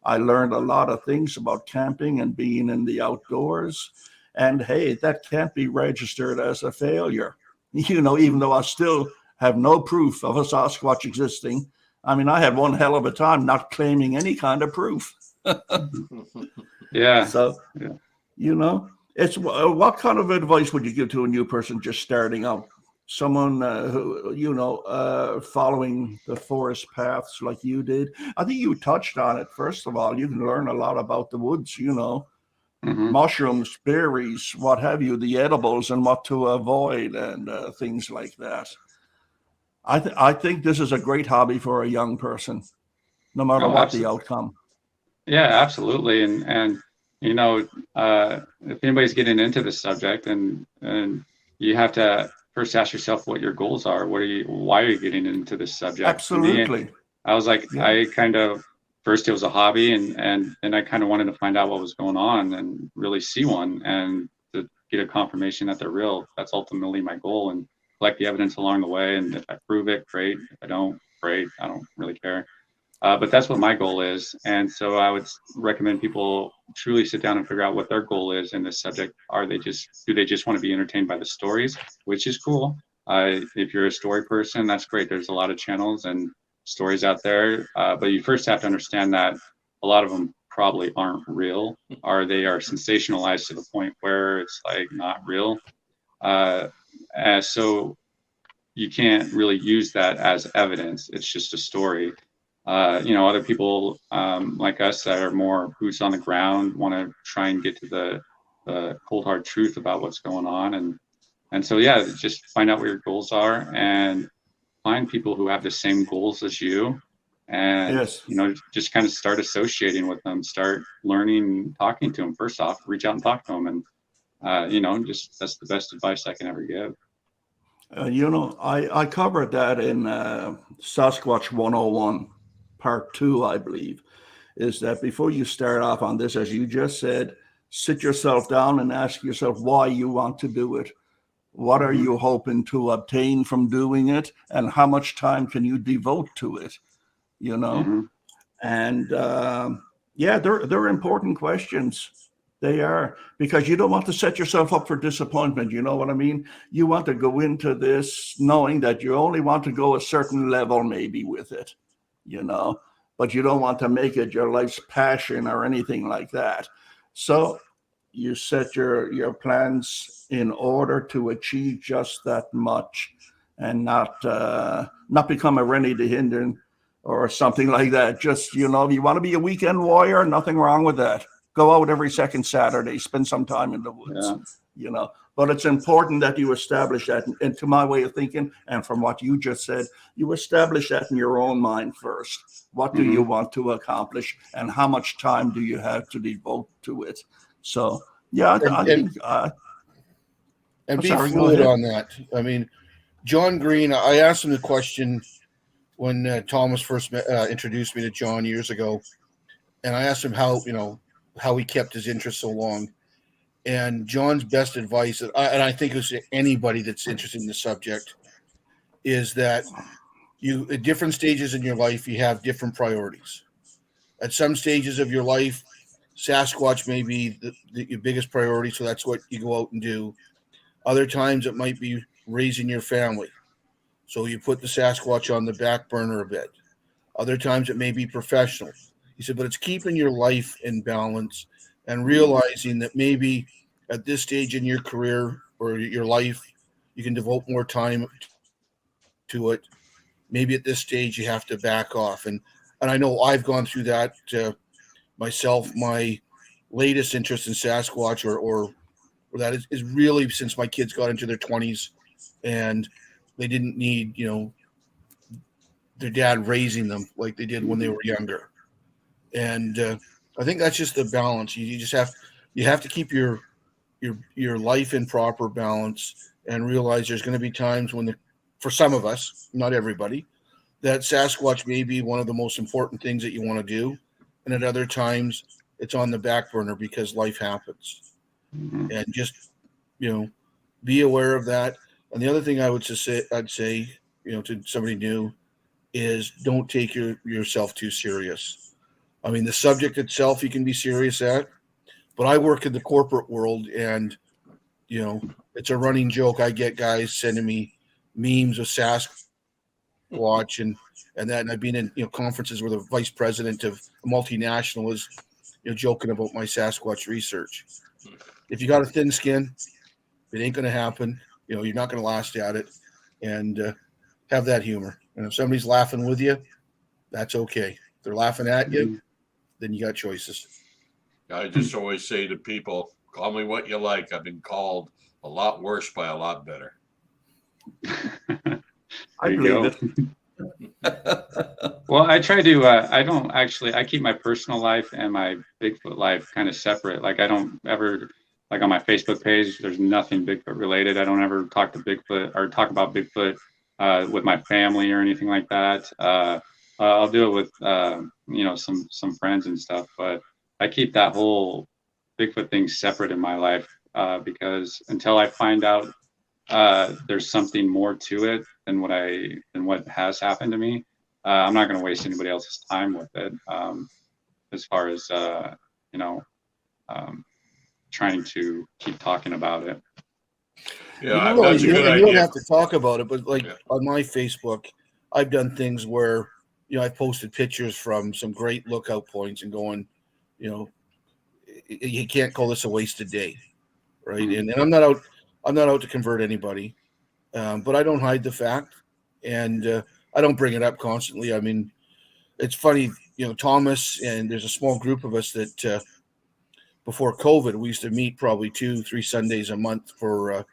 I learned a lot of things about camping and being in the outdoors. And hey, that can't be registered as a failure. Even though I still have no proof of a Sasquatch existing. I mean, I had one hell of a time not claiming any kind of proof. Yeah. So, it's what kind of advice would you give to a new person just starting out? Someone who, following the forest paths like you did. I think you touched on it. First of all, you can learn a lot about the woods, mushrooms, berries, what have you, the edibles and what to avoid and things like that. I think this is a great hobby for a young person, no matter Oh, what the outcome. Yeah, absolutely. And if anybody's getting into the subject, and you have to first ask yourself what your goals are. Why are you getting into this subject? Absolutely. For me, I was like, I kind of first it was a hobby, and I kind of wanted to find out what was going on and really see one and to get a confirmation that they're real. That's ultimately my goal, and collect the evidence along the way. And if I prove it, great. If I don't, great. I don't really care. But that's what my goal is. And so I would recommend people truly sit down and figure out what their goal is in this subject. Do they just want to be entertained by the stories, which is cool. If you're a story person, that's great. There's a lot of channels and stories out there. But you first have to understand that a lot of them probably aren't real, or they are sensationalized to the point where it's like not real. So you can't really use that as evidence. It's just a story. Other people like us that are more boots on the ground want to try and get to the cold hard truth about what's going on, and so just find out what your goals are and find people who have the same goals as you, and Yes. Just kind of start associating with them, start learning, talking to them. First off, reach out and talk to them, and just that's the best advice I can ever give. I covered that in Sasquatch 101. Part 2, I believe, is that before you start off on this, as you just said, sit yourself down and ask yourself why you want to do it. What are you hoping to obtain from doing it? And how much time can you devote to it? And they're important questions. They are, because you don't want to set yourself up for disappointment. You know what I mean? You want to go into this knowing that you only want to go a certain level maybe with it. But you don't want to make it your life's passion or anything like that. So you set your plans in order to achieve just that much, and not become a Rennie the Hindern or something like that. Just, if you want to be a weekend warrior, nothing wrong with that. Go out every second Saturday, spend some time in the woods, But it's important that you establish that, and to my way of thinking, and from what you just said, you establish that in your own mind first. What do you want to accomplish, and how much time do you have to devote to it? So, I think. And be fluid on that. I mean, John Green, I asked him the question when Thomas first introduced me to John years ago, and I asked him how he kept his interest so long. And John's best advice, and I think it's anybody that's interested in the subject, is that you, at different stages in your life, you have different priorities. At some stages of your life, Sasquatch may be your biggest priority, so that's what you go out and do. Other times it might be raising your family, so you put the Sasquatch on the back burner a bit. Other times it may be professional. He said, but it's keeping your life in balance and realizing that maybe at this stage in your career or your life, you can devote more time to it. Maybe at this stage you have to back off. And I know I've gone through that myself. My latest interest in Sasquatch or that is really since my kids got into their 20s and they didn't need, their dad raising them like they did when they were younger. And I think that's just the balance. You just have to keep your life in proper balance and realize there's going to be times when for some of us, not everybody, that Sasquatch may be one of the most important things that you want to do, and at other times it's on the back burner because life happens. Mhm. And just be aware of that. And the other thing I'd say to somebody new is don't take yourself too serious. I mean, the subject itself you can be serious at, but I work in the corporate world, and it's a running joke. I get guys sending me memes of Sasquatch and that, and I've been in conferences where the vice president of a multinational is joking about my Sasquatch research. If you got a thin skin, it ain't going to happen. You're not going to last at it, and have that humor. And if somebody's laughing with you, that's okay. If they're laughing at you, then you got choices. I just always say to people, call me what you like. I've been called a lot worse by a lot better. I believe it. Well, I try to, I keep my personal life and my Bigfoot life kind of separate. Like I don't ever, like on my Facebook page, there's nothing Bigfoot related. I don't ever talk to Bigfoot or talk about Bigfoot with my family or anything like that. I'll do it with, some friends and stuff, but I keep that whole Bigfoot thing separate in my life because until I find out there's something more to it than what has happened to me, I'm not going to waste anybody else's time with it. As far as trying to keep talking about it. Yeah, you don't have to talk about it, but on my Facebook, I've done things where I've posted pictures from some great lookout points and going, you can't call this a wasted day, right? Mm-hmm. And I'm not out to convert anybody, but I don't hide the fact, and I don't bring it up constantly. I mean, it's funny, Thomas, and there's a small group of us that before COVID, we used to meet probably 2-3 Sundays a month for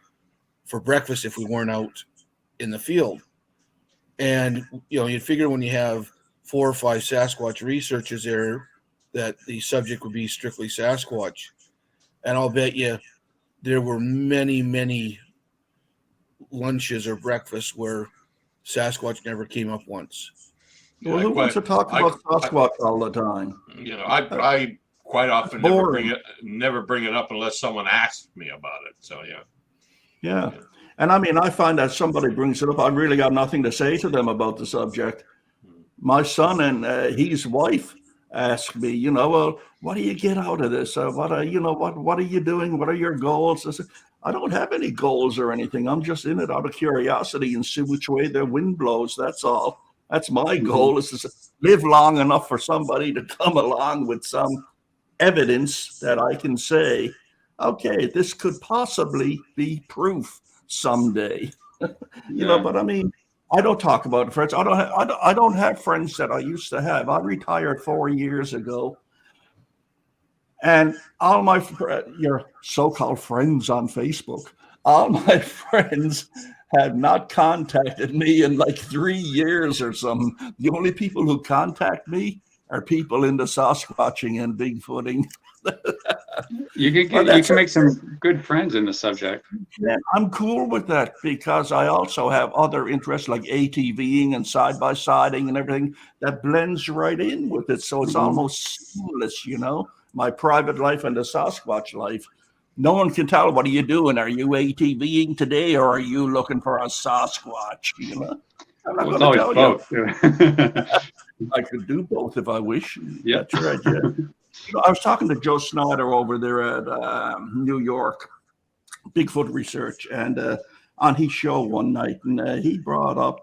breakfast if we weren't out in the field. And you'd figure when you have 4 or 5 Sasquatch researchers there that the subject would be strictly Sasquatch. And I'll bet you there were many, many lunches or breakfasts where Sasquatch never came up once. Well, who wants to talk about Sasquatch all the time? I quite often never bring it up unless someone asks me about it. So yeah. And I mean, I find that somebody brings it up, I really got nothing to say to them about the subject. My son and his wife ask me, well, what do you get out of this? What are you doing? What are your goals? I said, I don't have any goals or anything. I'm just in it out of curiosity and see which way the wind blows. That's all. That's my goal, is to live long enough for somebody to come along with some evidence that I can say, okay, this could possibly be proof someday. But I mean, I don't talk about friends. I don't have friends that I used to have. I retired 4 years ago, and all my your so-called friends on Facebook, all my friends have not contacted me in like 3 years or something. The only people who contact me are people into Sasquatching and Bigfooting. You can make some good friends in the subject. Yeah, I'm cool with that because I also have other interests like ATVing and side-by-siding and everything that blends right in with it. So it's almost seamless, my private life and the Sasquatch life. No one can tell, what are you doing? Are you ATVing today or are you looking for a Sasquatch? I'm not going to tell you. I could do both if I wish. Yeah. That's right, yeah. I was talking to Joe Snyder over there at New York, Bigfoot Research, and on his show one night, and he brought up,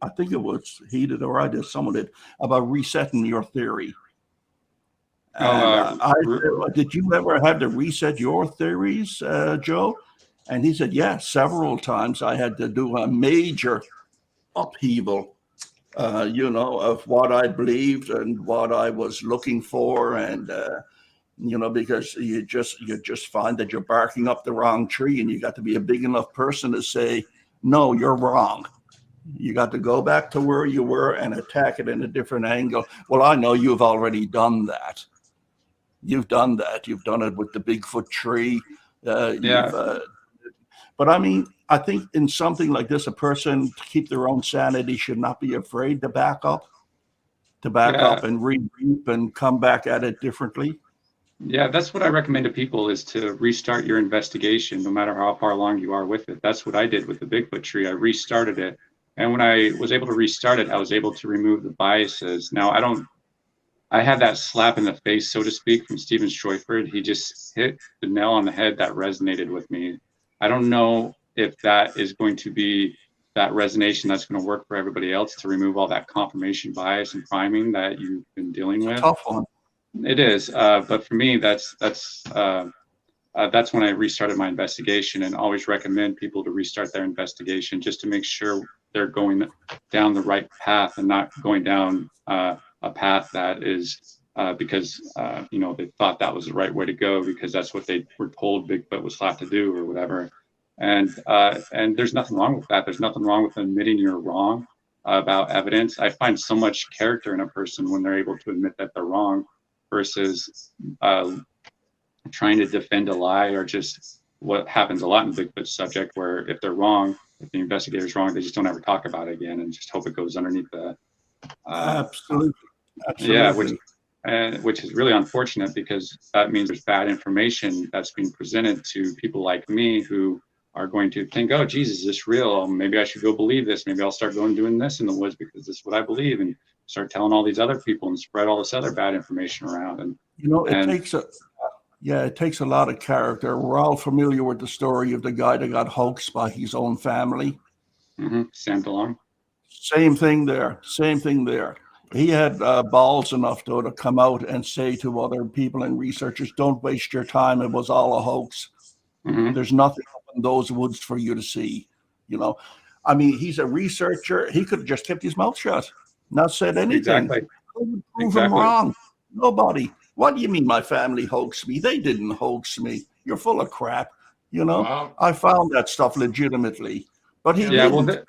I think it was he did or I did, someone did, about resetting your theory. And I said, did you ever have to reset your theories, Joe? And he said, yeah, several times I had to do a major upheaval. Of what I believed and what I was looking for, and because you just find that you're barking up the wrong tree, and you got to be a big enough person to say, no, you're wrong. You got to go back to where you were and attack it in a different angle. Well, I know you've already done that. you've done that. You've done it with the Bigfoot tree. Yeah. But I mean, I think in something like this, a person to keep their own sanity should not be afraid to back up and regroup and come back at it differently. Yeah, that's what I recommend to people, is to restart your investigation, no matter how far along you are with it. That's what I did with the Bigfoot tree. I restarted it. And when I was able to restart it, I was able to remove the biases. Now, I had that slap in the face, so to speak, from Stephen Schweifert. He just hit the nail on the head that resonated with me. I don't know if that is going to be that resonation that's going to work for everybody else, to remove all that confirmation bias and priming that you've been dealing with. Tough one. It is, but for me, that's when I restarted my investigation, and always recommend people to restart their investigation just to make sure they're going down the right path and not going down a path that is because they thought that was the right way to go because that's what they were told Bigfoot was thought to do or whatever. And there's nothing wrong with that. There's nothing wrong with admitting you're wrong about evidence. I find so much character in a person when they're able to admit that they're wrong, versus trying to defend a lie, or just what happens a lot in Bigfoot subject, where if they're wrong, if the investigator's wrong, they just don't ever talk about it again and just hope it goes underneath the. Absolutely. Yeah, which is really unfortunate, because that means there's bad information that's being presented to people like me who are going to think, oh, Jesus, is this real? Maybe I should go believe this. Maybe I'll start going doing this in the woods because this is what I believe, and start telling all these other people and spread all this other bad information around. And it takes a lot of character. We're all familiar with the story of the guy that got hoaxed by his own family. Mm-hmm. Sam DeLong. Same thing there. He had balls enough, though, to come out and say to other people and researchers, don't waste your time. It was all a hoax. Mm-hmm. There's nothing up in those woods for you to see. I mean, he's a researcher. He could have just kept his mouth shut, not said anything. Exactly. Prove him wrong. Nobody. What do you mean my family hoaxed me? They didn't hoax me. You're full of crap. Wow. I found that stuff legitimately. But he Yeah, didn't. well,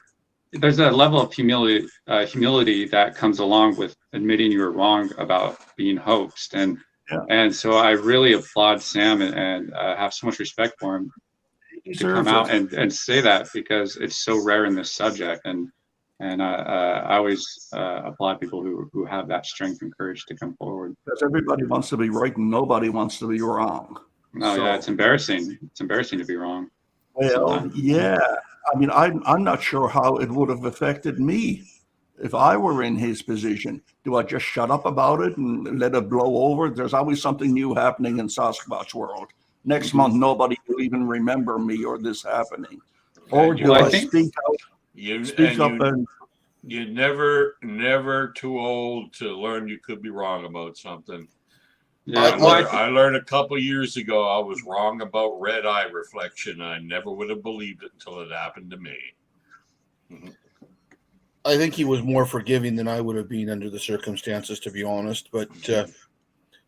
there's a level of humility that comes along with admitting you were wrong about being hoaxed. And so I really applaud Sam and have so much respect for him to come out and say that, because it's so rare in this subject. And I always applaud people who have that strength and courage to come forward. Because everybody wants to be right and nobody wants to be wrong. Yeah, it's embarrassing. It's embarrassing to be wrong. Well, yeah. I mean, I'm not sure how it would have affected me if I were in his position. Do I just shut up about it and let it blow over? There's always something new happening in Sasquatch World. Next month, nobody will even remember me or this happening. Or do I speak out? You're never too old to learn you could be wrong about something. Yeah, I learned a couple years ago I was wrong about red eye reflection. I never would have believed it until it happened to me. Mm-hmm. I think he was more forgiving than I would have been under the circumstances, to be honest. But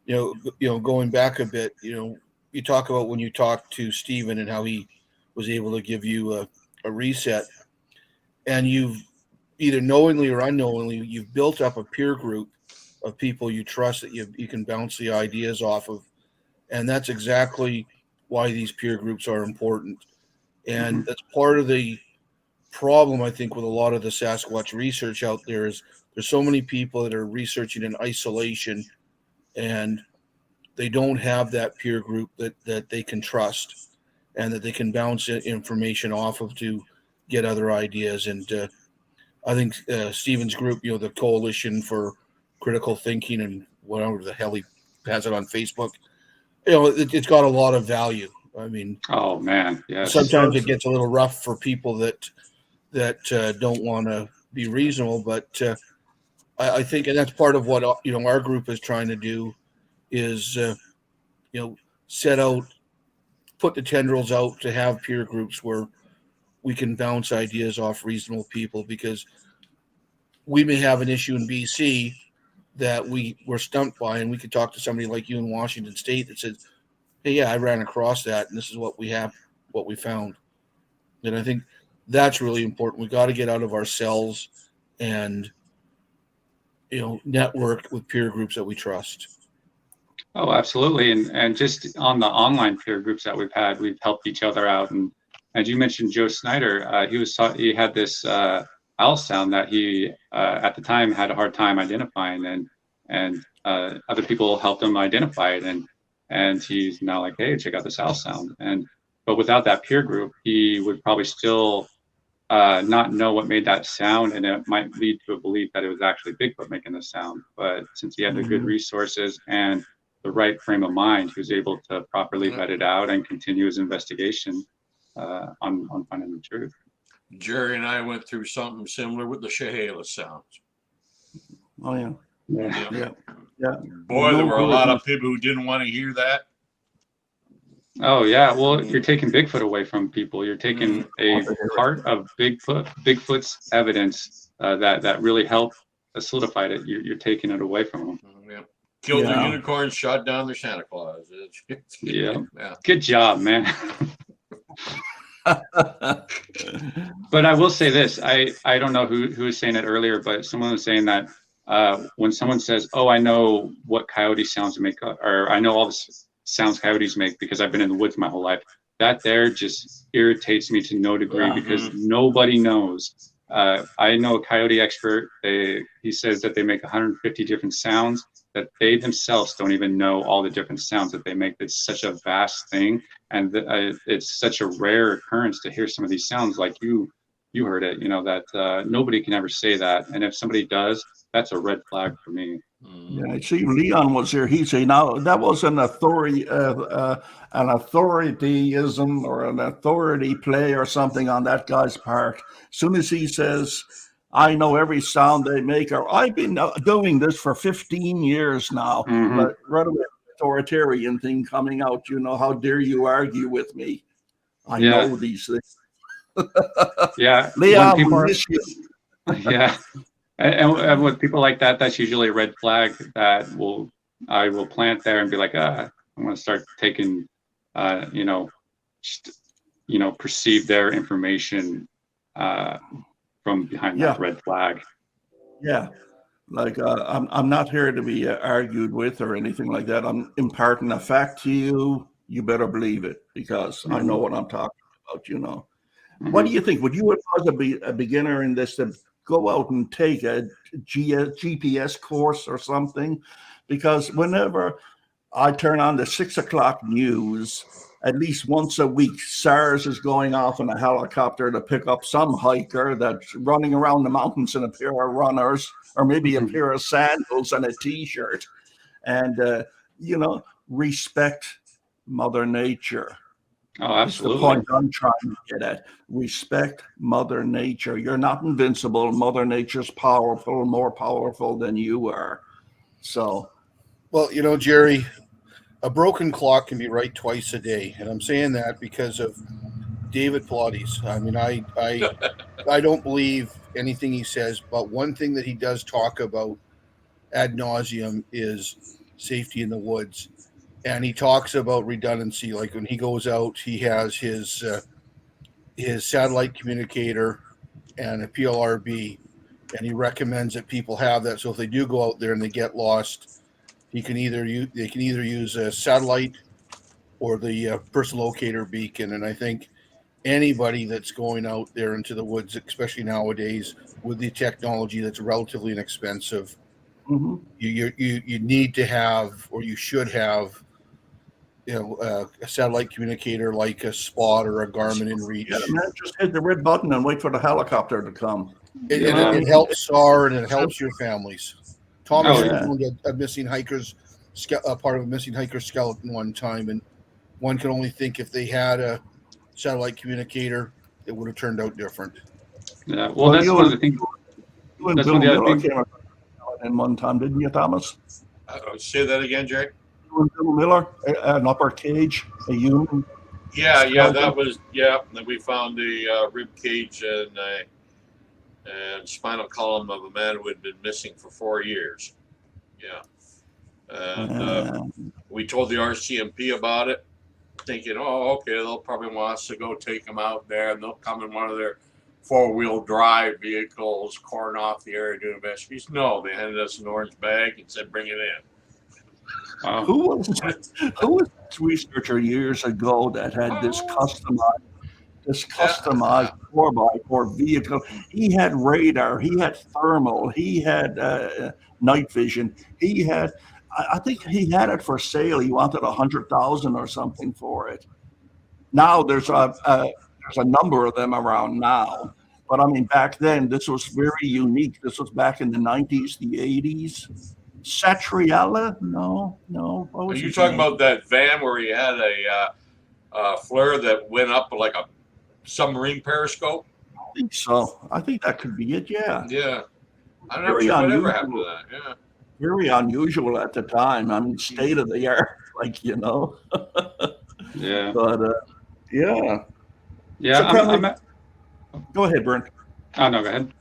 going back a bit, you talk about when you talked to Stephen and how he was able to give you a reset, and you've either knowingly or unknowingly, you've built up a peer group of people you trust that you can bounce the ideas off of. And that's exactly why these peer groups are important. And that's part of the problem, I think, with a lot of the Sasquatch research out there, is there's so many people that are researching in isolation, and they don't have that peer group that they can trust and that they can bounce information off of to get other ideas. And I think Stephen's group, the Coalition for Critical Thinking, and whatever the hell he has it on Facebook, it's got a lot of value. I mean, oh man, yeah. Sometimes it gets a little rough for people that don't want to be reasonable, but I think, and that's part of what our group is trying to do, is set out, put the tendrils out to have peer groups where we can bounce ideas off reasonable people, because we may have an issue in BC that we were stumped by, and we could talk to somebody like you in Washington State that says, hey, yeah, I ran across that, and this is what we found. And I think that's really important. We got to get out of our cells and network with peer groups that we trust. Oh, absolutely. And just on the online peer groups that we've had, we've helped each other out. And as you mentioned, Joe Snyder, he had this owl sound that he at the time had a hard time identifying, and other people helped him identify it, and he's now like, hey, check out this owl sound. But without that peer group, he would probably still not know what made that sound, and it might lead to a belief that it was actually Bigfoot making the sound. But since he had the good resources and the right frame of mind, he was able to properly vet it out and continue his investigation on finding the truth. Gerry and I went through something similar with the Chehalis sounds. Oh yeah. Yeah. Boy, there were a lot of people who didn't want to hear that. Oh yeah, well, you're taking Bigfoot away from people. You're taking a part of Bigfoot's evidence that really helped solidify it. You're taking it away from them. Yeah. Killed their unicorns, shot down their Santa Claus. Yeah. Good job, man. But I will say this. I don't know who was saying it earlier, but someone was saying that when someone says, "Oh, I know what coyote sounds make," or "I know all the sounds coyotes make because I've been in the woods my whole life," that there just irritates me to no degree because nobody knows. I know a coyote expert. He says that they make 150 different sounds, that they themselves don't even know all the different sounds that they make. It's such a vast thing, and it's such a rare occurrence to hear some of these sounds like you heard it, that nobody can ever say that. And if somebody does, that's a red flag for me. Yeah, I see Leon was there. He said, now that was an authorityism or an authority play or something on that guy's part. As soon as he says, I know every sound they make, or I've been doing this for 15 years now, but right away, authoritarian thing coming out, how dare you argue with me? I know these things. Yeah. Leon, yeah. And with people like that, that's usually a red flag that I will plant there and be like, I'm going to start taking, perceive their information from behind that red flag. Yeah. Like, I'm not here to be argued with or anything like that. I'm imparting a fact to you. You better believe it because I know what I'm talking about, What do you think? Would you advise a beginner in this to go out and take a GPS course or something? Because whenever I turn on the 6 o'clock news, at least once a week, SARS is going off in a helicopter to pick up some hiker that's running around the mountains in a pair of runners or maybe a pair of sandals and a T-shirt. And, respect Mother Nature. Oh, absolutely. That's the point I'm trying to get at. Respect Mother Nature. You're not invincible. Mother Nature's powerful, more powerful than you are. So, well, Gerry, a broken clock can be right twice a day, and I'm saying that because of David Pilates. I mean, I don't believe anything he says, but one thing that he does talk about ad nauseum is safety in the woods. And he talks about redundancy. Like when he goes out, he has his satellite communicator and a PLRB, and he recommends that people have that. So if they do go out there and they get lost, they can either use a satellite or the person locator beacon. And I think anybody that's going out there into the woods, especially nowadays with the technology that's relatively inexpensive, you need to have, or you should have, a satellite communicator like a Spot or a Garmin in reach. Yeah, man, just hit the red button and wait for the helicopter to come. It helps SAR and it helps your families. Thomas found a missing hiker's part of a missing hiker skeleton one time, and one can only think if they had a satellite communicator, it would have turned out different. Yeah, well, that's one of the things. That's one of the other things. In one time, didn't you, Thomas? Say that again, Gerry. Bill Miller, an upper cage, a human. Yeah, that was Then we found the rib cage and spinal column of a man who had been missing for 4 years. Yeah, and we told the RCMP about it, thinking, oh, okay, they'll probably want us to go take them out there, and they'll come in one of their 4-wheel drive vehicles, cordon off the area, do investigation. No, they handed us an orange bag and said, bring it in. Who was this researcher years ago that had this customized 4x4 vehicle? He had radar, he had thermal, he had night vision. He had, I think he had it for sale. He wanted 100,000 or something for it. Now there's a number of them around now, but I mean back then this was very unique. This was back in the 90s, the 80s. Satriella? No. Are you talking about that van where he had a flare that went up like a submarine periscope? I think so. I think that could be it. Yeah. Yeah. I'm not sure whatever happened to that. Yeah. Very unusual at the time. I mean, state of the art, like, you know. Yeah. But yeah. Yeah. So go ahead, Brent. Oh no, go ahead.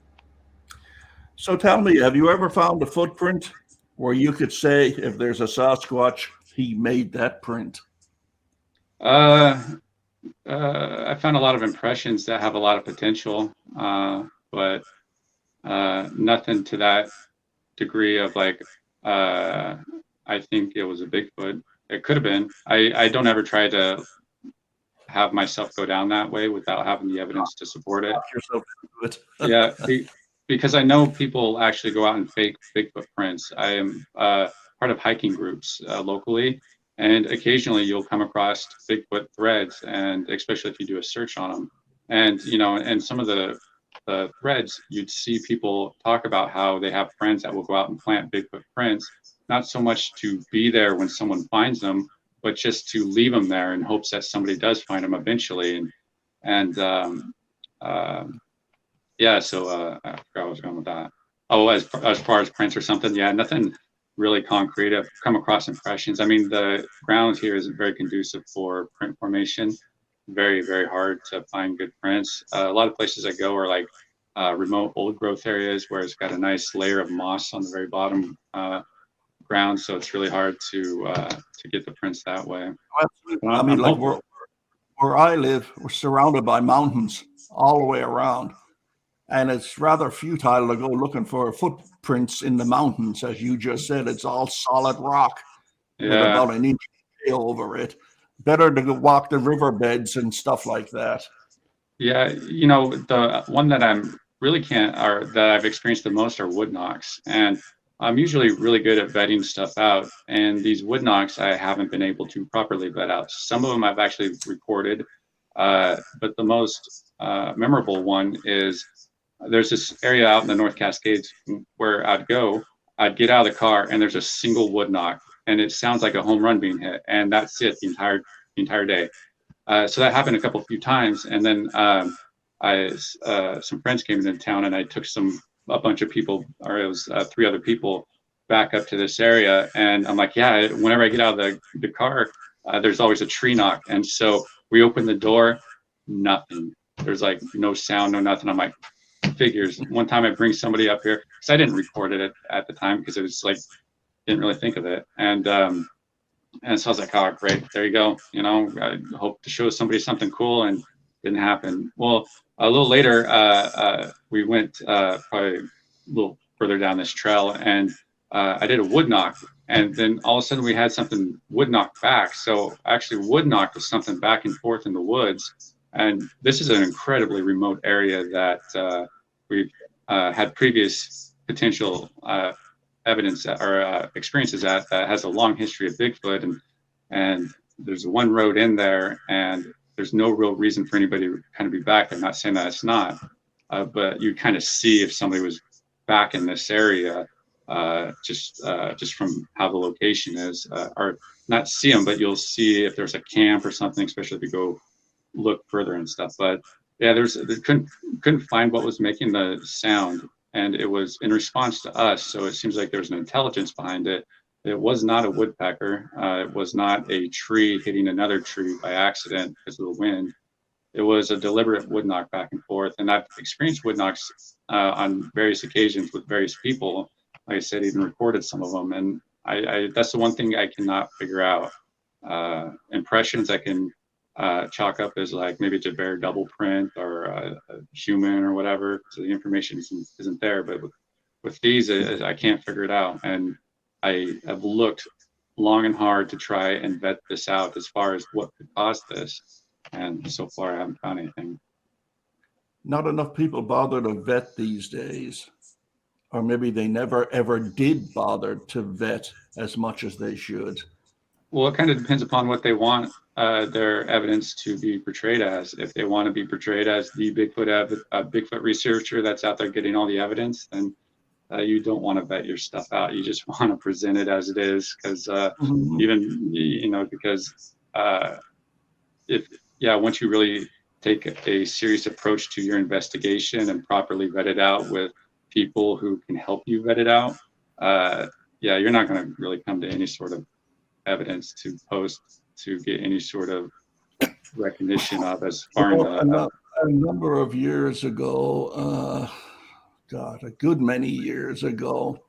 So tell me, have you ever found a footprint where you could say, if there's a Sasquatch, he made that print? I found a lot of impressions that have a lot of potential, but nothing to that degree of like, I think it was a Bigfoot. It could have been. I don't ever try to have myself go down that way without having the evidence to support it. Yeah, because I know people actually go out and fake Bigfoot prints. I am part of hiking groups locally, and occasionally you'll come across Bigfoot threads, and especially if you do a search on them. And you know, and some of the threads, you'd see people talk about how they have friends that will go out and plant Bigfoot prints, not so much to be there when someone finds them, but just to leave them there in hopes that somebody does find them eventually. Yeah, so I forgot where I was going with that. Oh, as far as prints or something, yeah, nothing really concrete. I've come across impressions. I mean, the ground here isn't very conducive for print formation. Very, very hard to find good prints. A lot of places I go are like remote old growth areas where it's got a nice layer of moss on the very bottom ground, so it's really hard to get the prints that way. I mean, like where I live, we're surrounded by mountains all the way around, and it's rather futile to go looking for footprints in the mountains. As you just said, it's all solid rock with about an inch over it. Better to go walk the riverbeds and stuff like that. Yeah, you know, the one that I'm really that I've experienced the most are wood knocks, and I'm usually really good at vetting stuff out, and these wood knocks I haven't been able to properly vet out. Some of them I've actually recorded, but the most memorable one is there's this area out in the North Cascades where I'd get out of the car, and there's a single wood knock, and it sounds like a home run being hit, and that's it the entire day. So that happened a few times, and then some friends came into town, and I took a bunch of people, or it was 3 other people, back up to this area, and I'm like, yeah, whenever I get out of the car, there's always a tree knock, and so we open the door, nothing. There's like no sound, no nothing. I'm like, figures. One time I bring somebody up here, because I didn't record it at the time because it was like, didn't really think of it, and so I was like, oh great, there you go. You know, I hope to show somebody something cool, and didn't happen. Well, a little later, we went probably a little further down this trail, and I did a wood knock, and then all of a sudden we had something wood knock back. So actually wood knocked was something back and forth in the woods, and this is an incredibly remote area that we've had previous potential evidence or experiences that has a long history of Bigfoot, and there's one road in there, and there's no real reason for anybody to kind of be back. I'm not saying that it's not, but you kind of see if somebody was back in this area, just from how the location is, or not see them, but you'll see if there's a camp or something, especially if you go look further and stuff. But yeah, they couldn't find what was making the sound, and it was in response to us. So it seems like there's an intelligence behind it. It was not a woodpecker. It was not a tree hitting another tree by accident because of the wind. It was a deliberate wood knock back and forth. And I've experienced wood knocks on various occasions with various people. Like I said, even recorded some of them. And I that's the one thing I cannot figure out. Impressions I can chalk up as like maybe it's a bare double print or a human or whatever. So the information isn't there. But with these, I can't figure it out. And I have looked long and hard to try and vet this out as far as what could cause this. And so far, I haven't found anything. Not enough people bother to vet these days, or maybe they never ever did bother to vet as much as they should. Well, it kind of depends upon what they want their evidence to be portrayed as. If they want to be portrayed as the Bigfoot researcher that's out there getting all the evidence, then you don't want to vet your stuff out. You just want to present it as it is, because once you really take a serious approach to your investigation and properly vet it out with people who can help you vet it out, you're not going to really come to any sort of evidence to post to get any sort of recognition of as far a number of years ago, a good many years ago,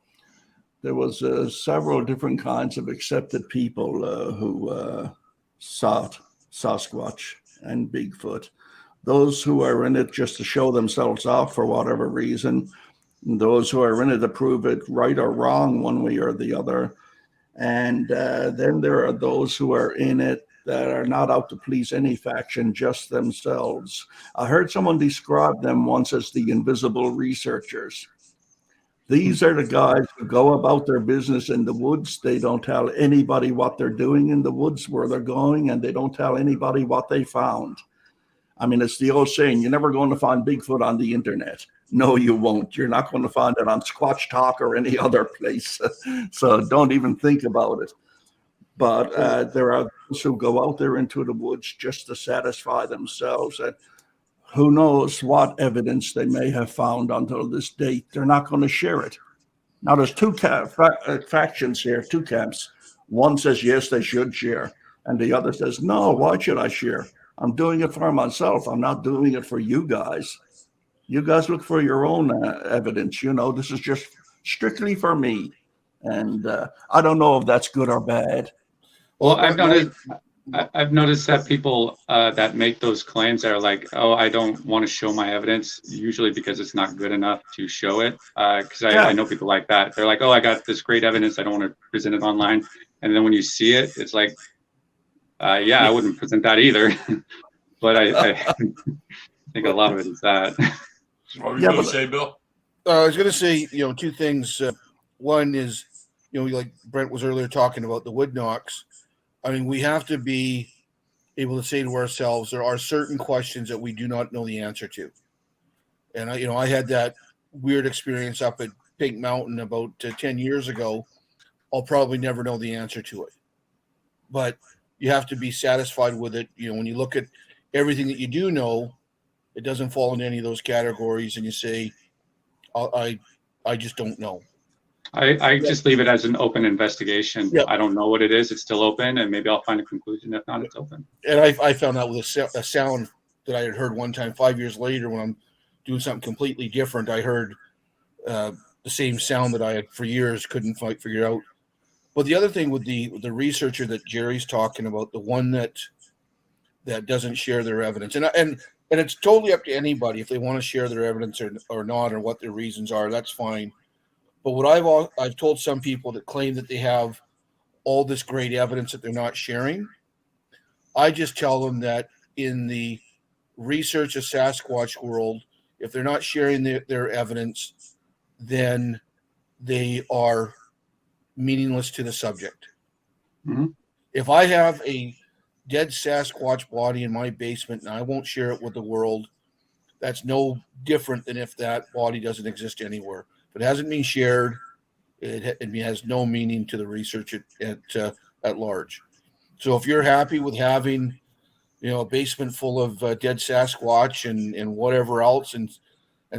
there was several different kinds of accepted people who sought Sasquatch and Bigfoot. Those who are in it just to show themselves off for whatever reason, and those who are in it to prove it right or wrong one way or the other. And then there are those who are in it that are not out to please any faction, just themselves. I heard someone describe them once as the invisible researchers. These are the guys who go about their business in the woods. They don't tell anybody what they're doing in the woods, where they're going, and they don't tell anybody what they found. I mean, it's the old saying, you're never going to find Bigfoot on the internet. No, you won't. You're not going to find it on Squatch Talk or any other place. So don't even think about it. But there are those who go out there into the woods just to satisfy themselves. And who knows what evidence they may have found until this date. They're not going to share it. Now, there's two factions here, two camps. One says, yes, they should share. And the other says, no, why should I share? I'm doing it for myself. I'm not doing it for you guys. You guys look for your own evidence. You know, this is just strictly for me. And I don't know if that's good or bad. Well, I've noticed that people that make those claims are like, oh, I don't want to show my evidence, usually because it's not good enough to show it. Because I know people like that. They're like, oh, I got this great evidence. I don't want to present it online. And then when you see it, it's like, I wouldn't present that either. But I think a lot of it is that. What were you going to say, Bill? I was going to say, two things. One is, like Brent was earlier talking about the wood knocks. I mean, we have to be able to say to ourselves, there are certain questions that we do not know the answer to. And I had that weird experience up at Pink Mountain about 10 years ago. I'll probably never know the answer to it. But you have to be satisfied with it. When you look at everything that you do know, it doesn't fall into any of those categories, and you say, I just don't know. I just leave it as an open investigation. Yep. I don't know what it is. It's still open, and maybe I'll find a conclusion. If not, it's open. And I found out with a sound that I had heard one time 5 years later when I'm doing something completely different. I heard the same sound that I had for years couldn't figure out. But the other thing with the researcher that Gerry's talking about, the one that doesn't share their evidence, and it's totally up to anybody if they want to share their evidence or not, or what their reasons are. That's fine. But what I've told some people that claim that they have all this great evidence that they're not sharing, I just tell them that in the research of Sasquatch World, if they're not sharing their evidence, then they are meaningless to the subject. Mm-hmm. If I have a dead Sasquatch body in my basement and I won't share it with the world, that's no different than if that body doesn't exist anywhere. If it hasn't been shared, it has no meaning to the research at large. So if you're happy with having, a basement full of dead Sasquatch and whatever else, and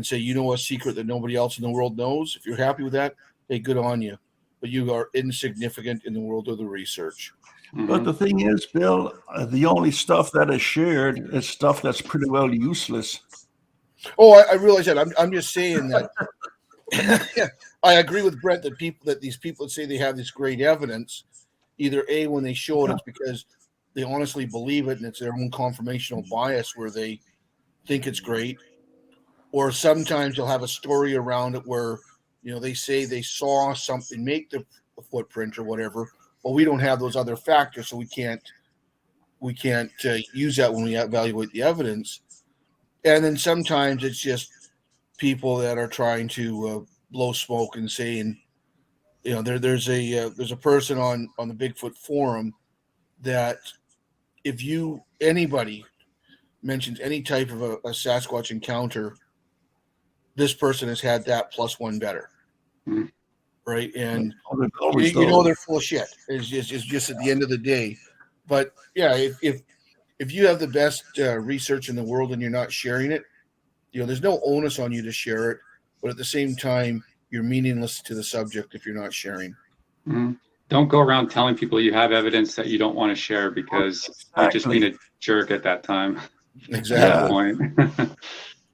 say a secret that nobody else in the world knows, if you're happy with that, hey, good on you. But you are insignificant in the world of the research. Mm-hmm. But the thing is, Bill, the only stuff that is shared is stuff that's pretty well useless. Oh, I realize that. I'm just saying that. I agree with Brent that these people that say they have this great evidence, either A, when they show it, it's because they honestly believe it and it's their own confirmational bias where they think it's great, or sometimes they'll have a story around it where they say they saw something make the footprint or whatever, well, we don't have those other factors, so we can't use that when we evaluate the evidence. And then sometimes it's just people that are trying to blow smoke and saying, there's a person on the Bigfoot forum that if anybody mentions any type of a Sasquatch encounter, this person has had that plus one better. Mm-hmm. Right. And they're full of shit. It's just at the end of the day. But yeah, if you have the best research in the world and you're not sharing it, there's no onus on you to share it. But at the same time, you're meaningless to the subject if you're not sharing. Mm-hmm. Don't go around telling people you have evidence that you don't want to share because you're just being a jerk at that time. Exactly.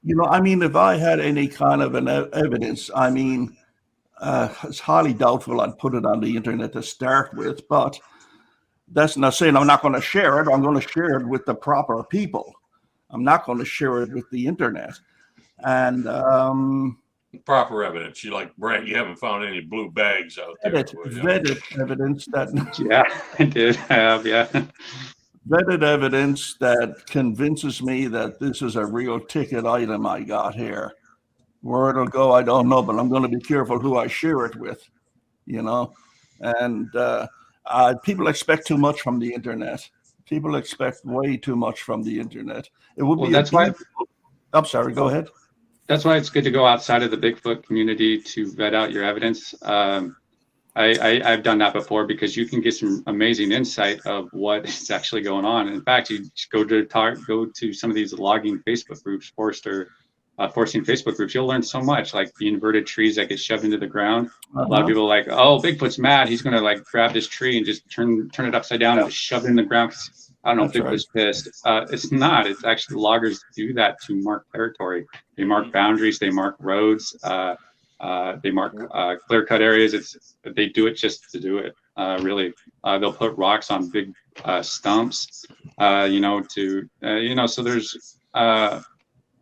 If I had any kind of an evidence, it's highly doubtful I'd put it on the internet to start with, but that's not saying I'm not going to share it. I'm going to share it with the proper people. I'm not going to share it with the internet. And proper evidence. You like Brent, you haven't found any blue bags out there. Vetted evidence that. Yeah, I did have, yeah. Vetted evidence that convinces me that this is a real ticket item I got here. Where it'll go, I don't know, but I'm going to be careful who I share it with, And people expect too much from the internet. People expect way too much from the internet. It would be. That's why. I'm sorry. Go ahead. That's why it's good to go outside of the Bigfoot community to vet out your evidence. I've done that before because you can get some amazing insight of what is actually going on. In fact, you just go to some of these logging Facebook groups, forcing Facebook groups. You'll learn so much, like the inverted trees that get shoved into the ground. A lot of people are like, oh, Bigfoot's mad. He's going to grab this tree and just turn it upside down and just shove it in the ground. I don't know if Bigfoot's pissed. It's not. It's actually loggers do that to mark territory. They mark boundaries. They mark roads. They mark clear-cut areas. They do it just to do it. Really, they'll put rocks on big stumps. So there's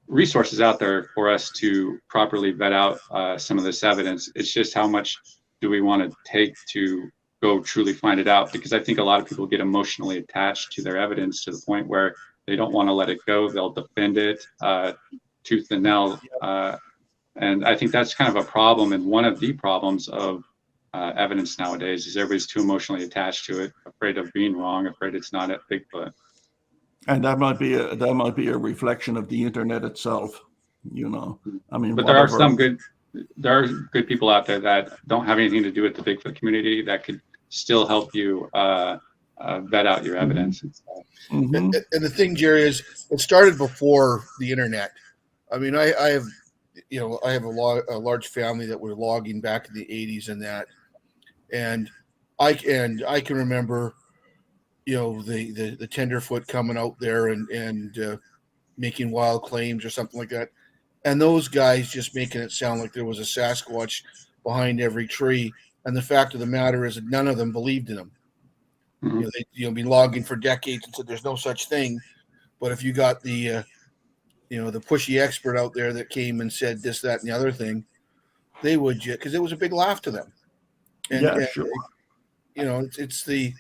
resources out there for us to properly vet out some of this evidence. It's just how much do we want to take to go truly find it out? Because I think a lot of people get emotionally attached to their evidence to the point where they don't want to let it go. They'll defend it tooth and nail. And I think that's kind of a problem. And one of the problems of evidence nowadays is everybody's too emotionally attached to it, afraid of being wrong, afraid it's not at Bigfoot. And that might be a reflection of the internet itself, But there are good people out there that don't have anything to do with the Bigfoot community that could still help you vet out your evidence. Mm-hmm. And the thing, Gerry, is it started before the internet. I have a large family that were logging back in the 80s and that, and I can remember, the tenderfoot coming out there and making wild claims or something like that, and those guys just making it sound like there was a Sasquatch behind every tree. And the fact of the matter is that none of them believed in them. Mm-hmm. They've been logging for decades and said there's no such thing. But if you got the pushy expert out there that came and said this, that, and the other thing, they would, because it was a big laugh to them. And, sure. It's the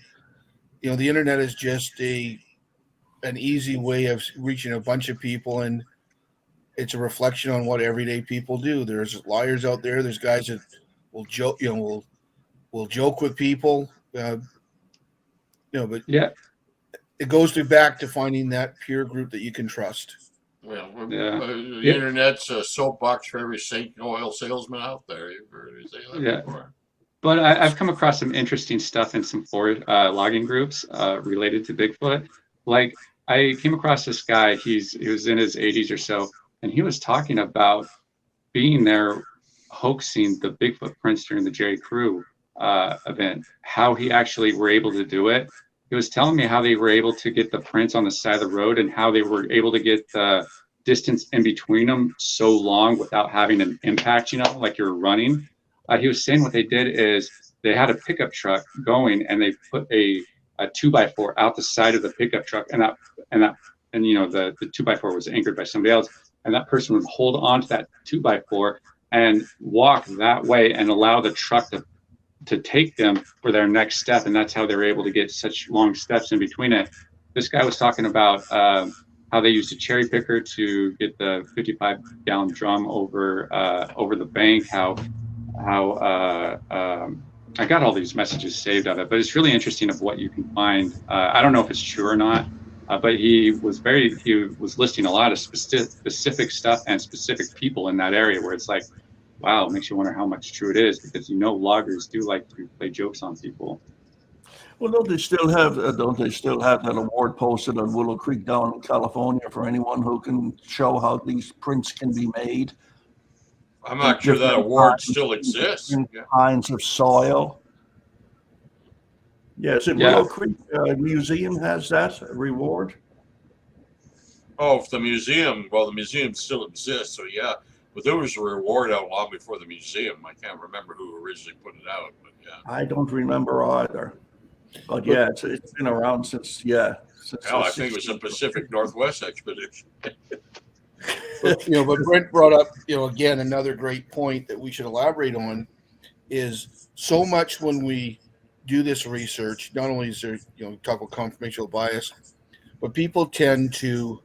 internet is just an easy way of reaching a bunch of people, and it's a reflection on what everyday people do. There's liars out there. There's guys that will joke, will joke with people, but yeah, it goes back to finding that peer group that you can trust. Well, the internet's a soapbox for every snake oil salesman out there. You've heard me say that before. But I've come across some interesting stuff in some logging groups related to Bigfoot. Like I came across this guy. He was in his 80s or so, and he was talking about being there, hoaxing the Bigfoot prints during the Gerry Crew event. How he actually were able to do it. He was telling me how they were able to get the prints on the side of the road and how they were able to get the distance in between them so long without having an impact, like you're running. He was saying what they did is they had a pickup truck going and they put a 2x4 out the side of the pickup truck, and the 2x4 was anchored by somebody else, and that person would hold on to that 2x4 and walk that way and allow the truck to to take them for their next step, and that's how they were able to get such long steps in between it. This guy was talking about how they used a cherry picker to get the 55-gallon drum over the bank. I got all these messages saved of it, but it's really interesting of what you can find. I don't know if it's true or not, but he was listing a lot of specific stuff and specific people in that area where it's like, wow, it makes you wonder how much true it is, because loggers do like to play jokes on people. Well, don't they still have that award posted on Willow Creek down in California for anyone who can show how these prints can be made? I'm not sure that award still exists. Kinds of soil. Yes, Willow Creek Museum has that reward. Oh, if the museum, well, the museum still exists, so yeah. But there was a reward out long before the museum. I can't remember who originally put it out, but yeah. I don't remember either. But yeah, it's been around since hell, I think it was a Pacific Northwest expedition. But Brent brought up, again, another great point that we should elaborate on is so much when we do this research, not only is there, talk about confirmational bias, but people tend to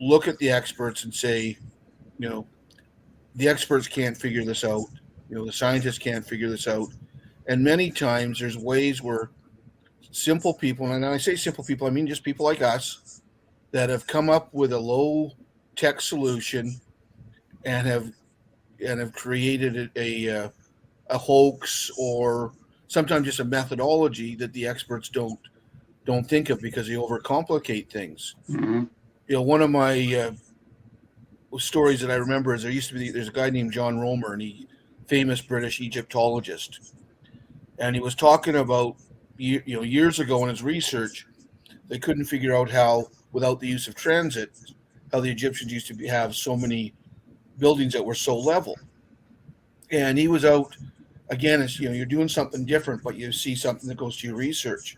look at the experts and say, the experts can't figure this out. The scientists can't figure this out. And many times there's ways where simple people, and when I say simple people, I mean just people like us, that have come up with a low tech solution and have created a hoax, or sometimes just a methodology that the experts don't think of because they overcomplicate things. Mm-hmm. One of my stories that I remember is there's a guy named John Romer, and famous British Egyptologist, and he was talking about years ago in his research, they couldn't figure out how, without the use of transit, how the Egyptians used to have so many buildings that were so level. And he was out, again, it's, you're doing something different, but you see something that goes to your research.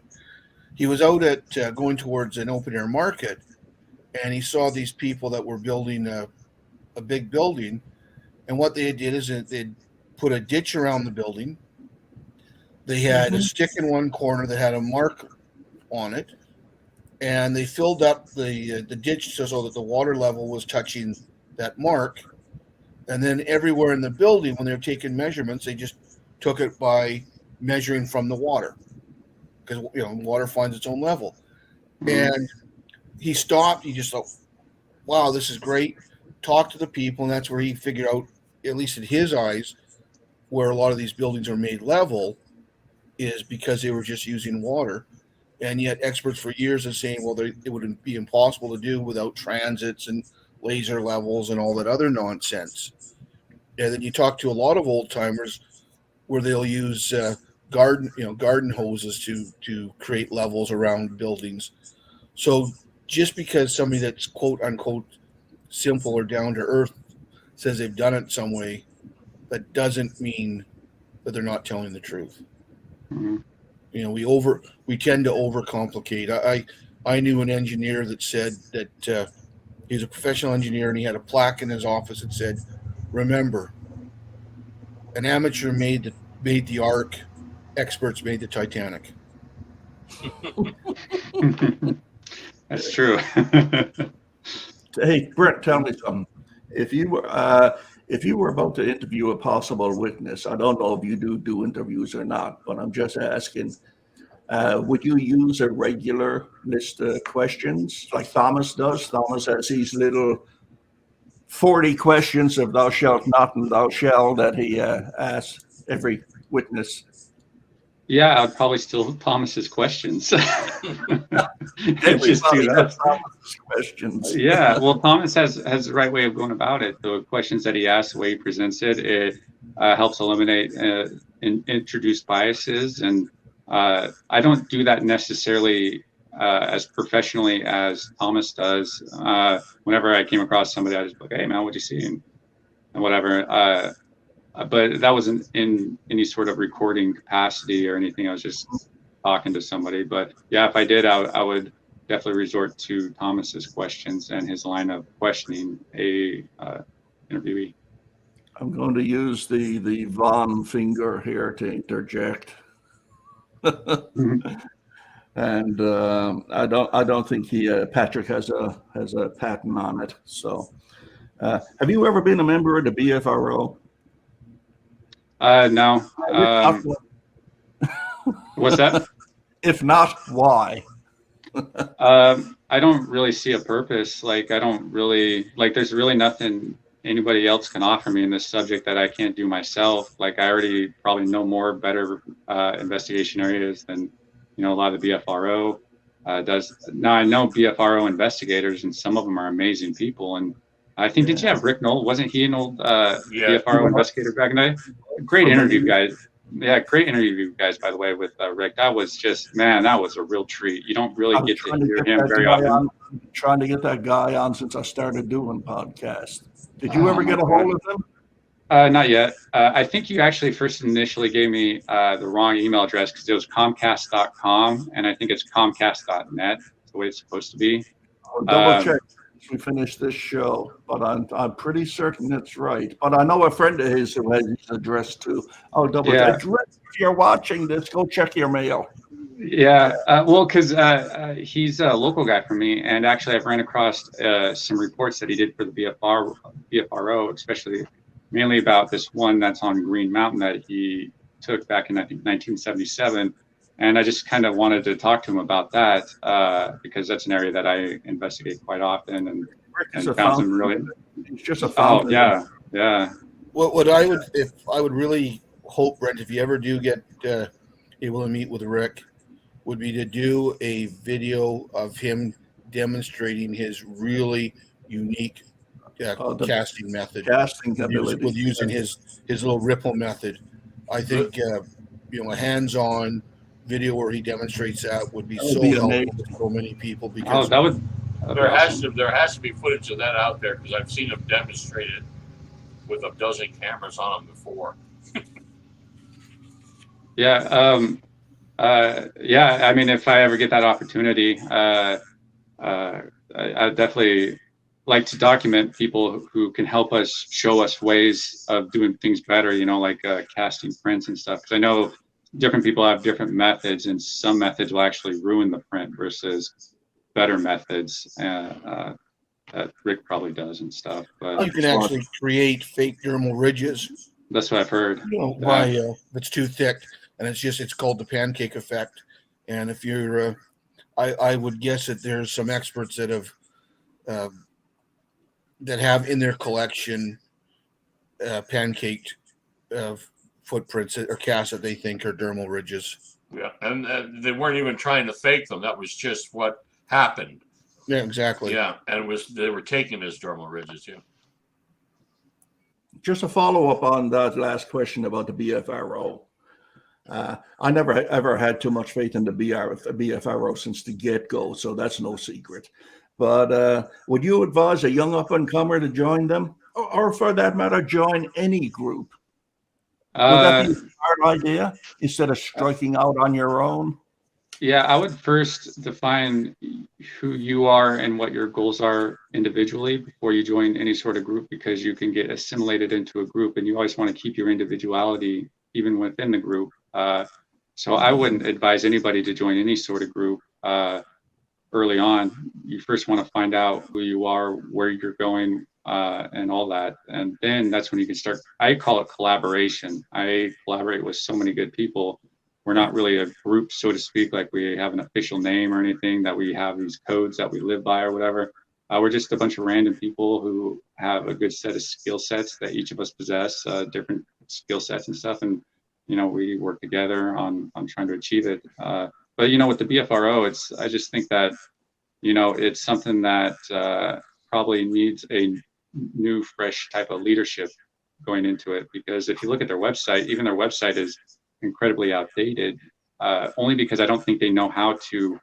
He was out at going towards an open air market, and he saw these people that were building a big building. And what they did is they'd put a ditch around the building. They had a stick in one corner that had a mark on it, and they filled up the ditch so that the water level was touching that mark. And then everywhere in the building, when they were taking measurements, they just took it by measuring from the water, because water finds its own level. And he stopped. He just thought, wow, this is great. Talked to the people, and that's where he figured out, at least in his eyes, where a lot of these buildings are made level is because they were just using water. And yet experts for years are saying, well, it would be impossible to do without transits and laser levels and all that other nonsense. And then you talk to a lot of old timers where they'll use garden hoses to create levels around buildings. So just because somebody that's quote unquote simple or down to earth says they've done it some way, that doesn't mean that they're not telling the truth. Mm-hmm. We tend to overcomplicate. I knew an engineer that said that he was a professional engineer, and he had a plaque in his office that said, "Remember, an amateur made the Ark, experts made the Titanic." That's true. Hey, Brent, tell me something. If you were about to interview a possible witness, I don't know if you do interviews or not, but I'm just asking, would you use a regular list of questions like Thomas does? Thomas has these little 40 questions of thou shalt not and thou shalt that he asks every witness. Yeah, I'd probably steal Thomas's questions. Just do that. Thomas's questions. Yeah, well, Thomas has the right way of going about it. The questions that he asks, the way he presents it helps eliminate introduced biases. And I don't do that necessarily as professionally as Thomas does. Whenever I came across somebody, I was like, "Hey, man, what'd you see?" and whatever. But that wasn't in any sort of recording capacity or anything. I was just talking to somebody. But yeah, if I did, I would definitely resort to Thomas's questions and his line of questioning a interviewee. I'm going to use the Von finger here to interject. And I don't think Patrick has a patent on it. So, have you ever been a member of the BFRO? No. What's that? If not, why? I don't really see a purpose. Like, I don't really like. There's really nothing anybody else can offer me in this subject that I can't do myself. Like, I already probably know better investigation areas than a lot of the BFRO does. Now I know BFRO investigators, and some of them are amazing people. And I think did you have Rick Knoll? Wasn't he an old BFRO investigator back in the day? Great interview, guys. Yeah, great interview, guys. By the way, with Rick, that was just that was a real treat. You don't really get to hear him very often. I'm trying to get that guy on since I started doing podcasts. Did you ever get a hold of him? Not yet. I think you actually first initially gave me the wrong email address because it was Comcast.com, and I think it's Comcast.net. That's the way it's supposed to be. I'll double check as we finish this show, but I'm pretty certain it's right. But I know a friend of his who has his address too. I'll double check. If you're watching this, go check your mail. Yeah, well, because he's a local guy for me, and actually I've ran across some reports that he did for the BFRO, especially mainly about this one that's on Green Mountain that he took back in, I think, 1977. And I just kind of wanted to talk to him about that because that's an area that I investigate quite often and found some really. It's just a fountain. Oh, yeah. What I would really hope, Brent, if you ever do get able to meet with Rick, would be to do a video of him demonstrating his really unique casting method, with using his little ripple method. I think a hands-on video where he demonstrates that would be so helpful to so many people. Because there has to be footage of that out there because I've seen him demonstrate it with a dozen cameras on him before. Yeah. I mean, if I ever get that opportunity, I definitely like to document people who can help us, show us ways of doing things better, like casting prints and stuff. Because I know different people have different methods, and some methods will actually ruin the print versus better methods that Rick probably does and stuff. But you can actually create fake dermal ridges. That's what I've heard. If it's too thick, and it's called the pancake effect. And if you're, I would guess that there's some experts that have in their collection pancaked footprints or casts that they think are dermal ridges. Yeah, and they weren't even trying to fake them. That was just what happened. Yeah, exactly. Yeah, and they were taken as dermal ridges. Yeah. Just a follow up on that last question about the BFRO. I never ever had too much faith in the BFRO since the get-go, so that's no secret. But would you advise a young up-and-comer to join them? Or for that matter, join any group? Would that be a smart idea instead of striking out on your own? Yeah, I would first define who you are and what your goals are individually before you join any sort of group, because you can get assimilated into a group and you always want to keep your individuality even within the group. So I wouldn't advise anybody to join any sort of group early on. You first want to find out who you are, where you're going, and all that. And then that's when you can start. I call it collaboration. I collaborate with so many good people. We're not really a group, so to speak, like we have an official name or anything, that we have these codes that we live by or whatever. We're just a bunch of random people who have a good set of skill sets that each of us possess, different skill sets and stuff. And, we work together on trying to achieve it. But, with the BFRO, I just think that, it's something that probably needs a new, fresh type of leadership going into it. Because if you look at their website, even their website is incredibly outdated, only because I don't think they know how to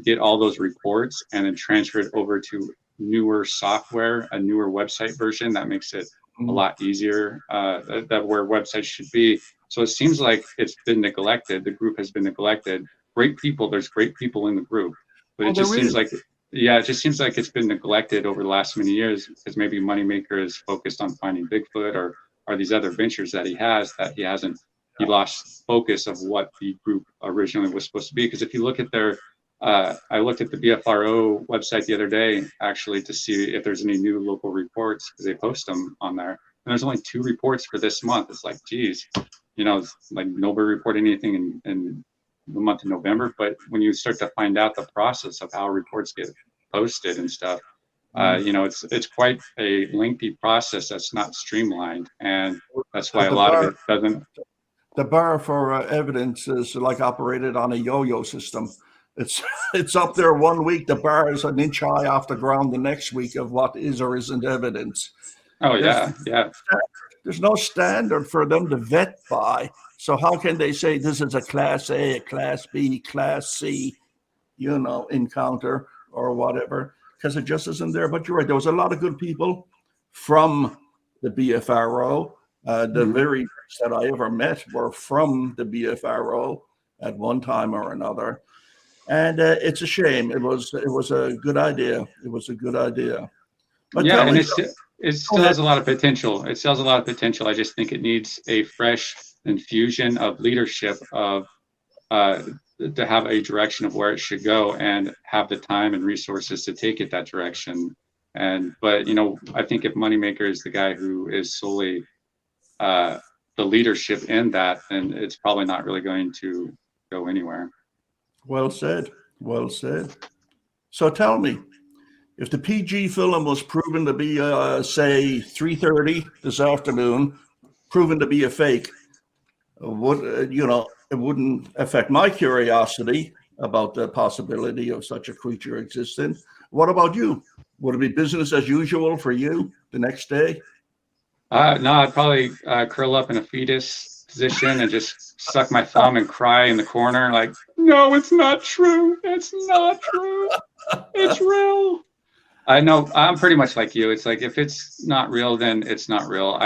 get all those reports and then transfer it over to newer software, a newer website version that makes it a lot easier, that where websites should be. So it seems like it's been neglected. The group has been neglected. There's great people in the group, but it just seems like yeah, it just seems like it's been neglected over the last many years because maybe Moneymaker is focused on finding Bigfoot or these other ventures that he has that he hasn't. He lost focus of what the group originally was supposed to be. Because if you look at their, I looked at the BFRO website the other day actually to see if there's any new local reports because they post them on there. And there's only 2 reports for this month. It's like, geez, it's like nobody reported anything in the month of November. But when you start to find out the process of how reports get posted and stuff, it's quite a lengthy process that's not streamlined, and that's why a lot of it doesn't. The bar for evidence is like operated on a yo-yo system. It's up there one week, the bar is an inch high off the ground the next week of what is or isn't evidence. Oh yeah. There's no standard for them to vet by. So how can they say this is a class A, a class B, class C, encounter or whatever? Because it just isn't there. But you're right, there was a lot of good people from the BFRO. The very best that I ever met were from the BFRO at one time or another. And it's a shame. It was a good idea. It was a good idea. But yeah, and it still has a lot of potential. It still has a lot of potential. I just think it needs a fresh infusion of leadership to have a direction of where it should go and have the time and resources to take it that direction. But I think if Moneymaker is the guy who is solely the leadership in that, then it's probably not really going to go anywhere. Well said. Well said. So tell me, if the PG film was proven to be, say, 3:30 this afternoon, proven to be a fake, it wouldn't affect my curiosity about the possibility of such a creature existing. What about you? Would it be business as usual for you the next day? No, I'd probably curl up in a fetus position and just suck my thumb and cry in the corner like, no, it's not true. It's not true. It's real. I know I'm pretty much like you. It's like, if it's not real, then it's not real.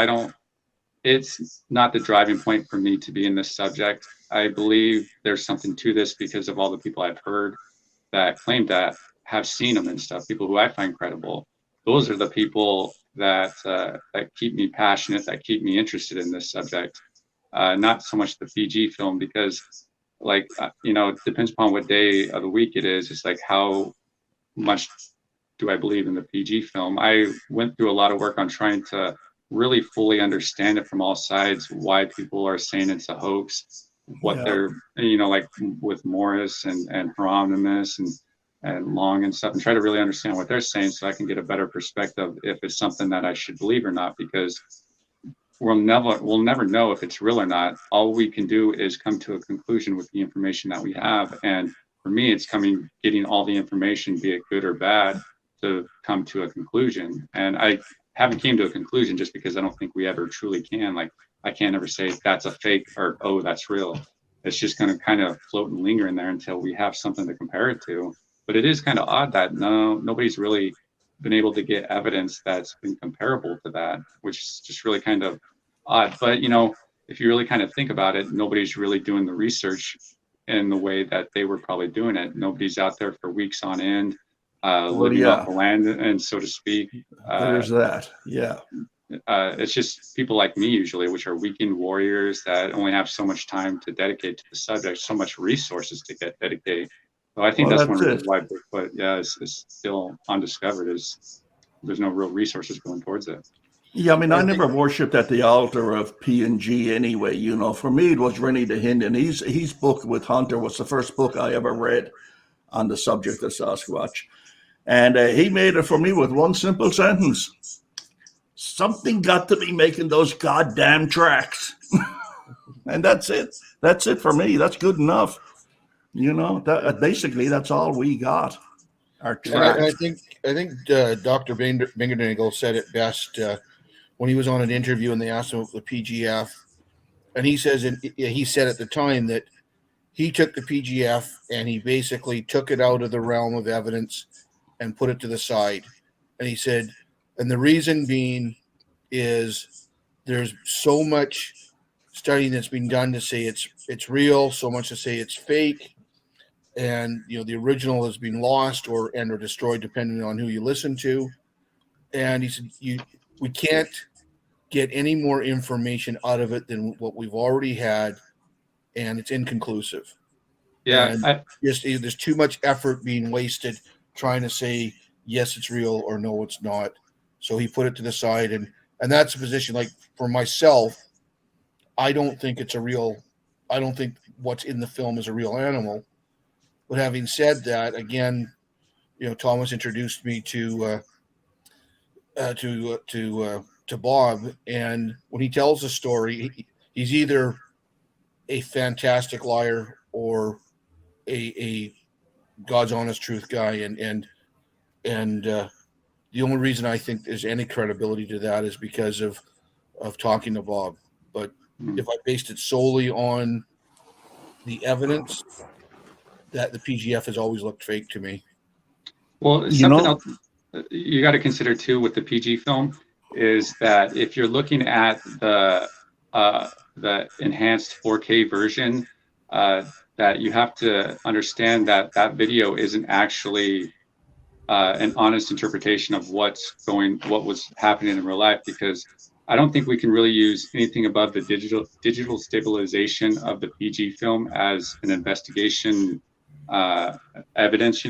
It's not the driving point for me to be in this subject. I believe there's something to this because of all the people I've heard that claim that have seen them and stuff, people who I find credible. Those are the people that keep me passionate, that keep me interested in this subject. Not so much the PG film, because it depends upon what day of the week it is. It's like, how much do I believe in the PG film? I went through a lot of work on trying to really fully understand it from all sides, why people are saying it's a hoax, what they're, like with Morris and Hieronymus and Long and stuff, and try to really understand what they're saying so I can get a better perspective if it's something that I should believe or not, because we'll never know if it's real or not. All we can do is come to a conclusion with the information that we have. And for me, it's getting all the information, be it good or bad, to come to a conclusion. And I haven't came to a conclusion just because I don't think we ever truly can. Like, I can't ever say that's a fake or, oh, that's real. It's just going to kind of float and linger in there until we have something to compare it to. But it is kind of odd that nobody's really been able to get evidence that's been comparable to that, which is just really kind of odd. But, if you really kind of think about it, nobody's really doing the research in the way that they were probably doing it. Nobody's out there for weeks on end, living off the land, and so to speak. There's that. Yeah. It's just people like me usually, which are weekend warriors that only have so much time to dedicate to the subject, so much resources to get dedicated. So I think that's one reason why Bigfoot, is still undiscovered, is there's no real resources going towards it. Yeah, I mean, I never worshipped at the altar of P&G anyway. For me, it was Rennie the Hinden. His book with Hunter was the first book I ever read on the subject of Sasquatch. And he made it for me with one simple sentence. Something got to be making those goddamn tracks. And that's it. That's it for me. That's good enough. Basically, that's all we got. Our tracks. I think Dr. Bingerdingle said it best when he was on an interview and they asked him about the PGF. And he said at the time that he took the PGF and he basically took it out of the realm of evidence and put it to the side. And he said, and the reason being is there's so much studying that's been done to say it's real, so much to say it's fake. and the original has been lost or destroyed depending on who you listen to. And he said, we can't get any more information out of it than what we've already had, and it's inconclusive. Yeah, And there's too much effort being wasted trying to say yes, it's real, or no, it's not. So he put it to the side, and that's a position. Like, for myself, I don't think what's in the film is a real animal. But having said that, again, Thomas introduced me to Bob, and when he tells a story, he's either a fantastic liar or a God's honest truth guy, and the only reason I think there's any credibility to that is because of talking to Bob. But if I based it solely on the evidence, that the PGF has always looked fake to me. Well, something else you got to consider too with the PG film is that if you're looking at the enhanced 4K version, that you have to understand that video isn't actually an honest interpretation of what was happening in real life, because I don't think we can really use anything above the digital stabilization of the PG film as an investigation evidence,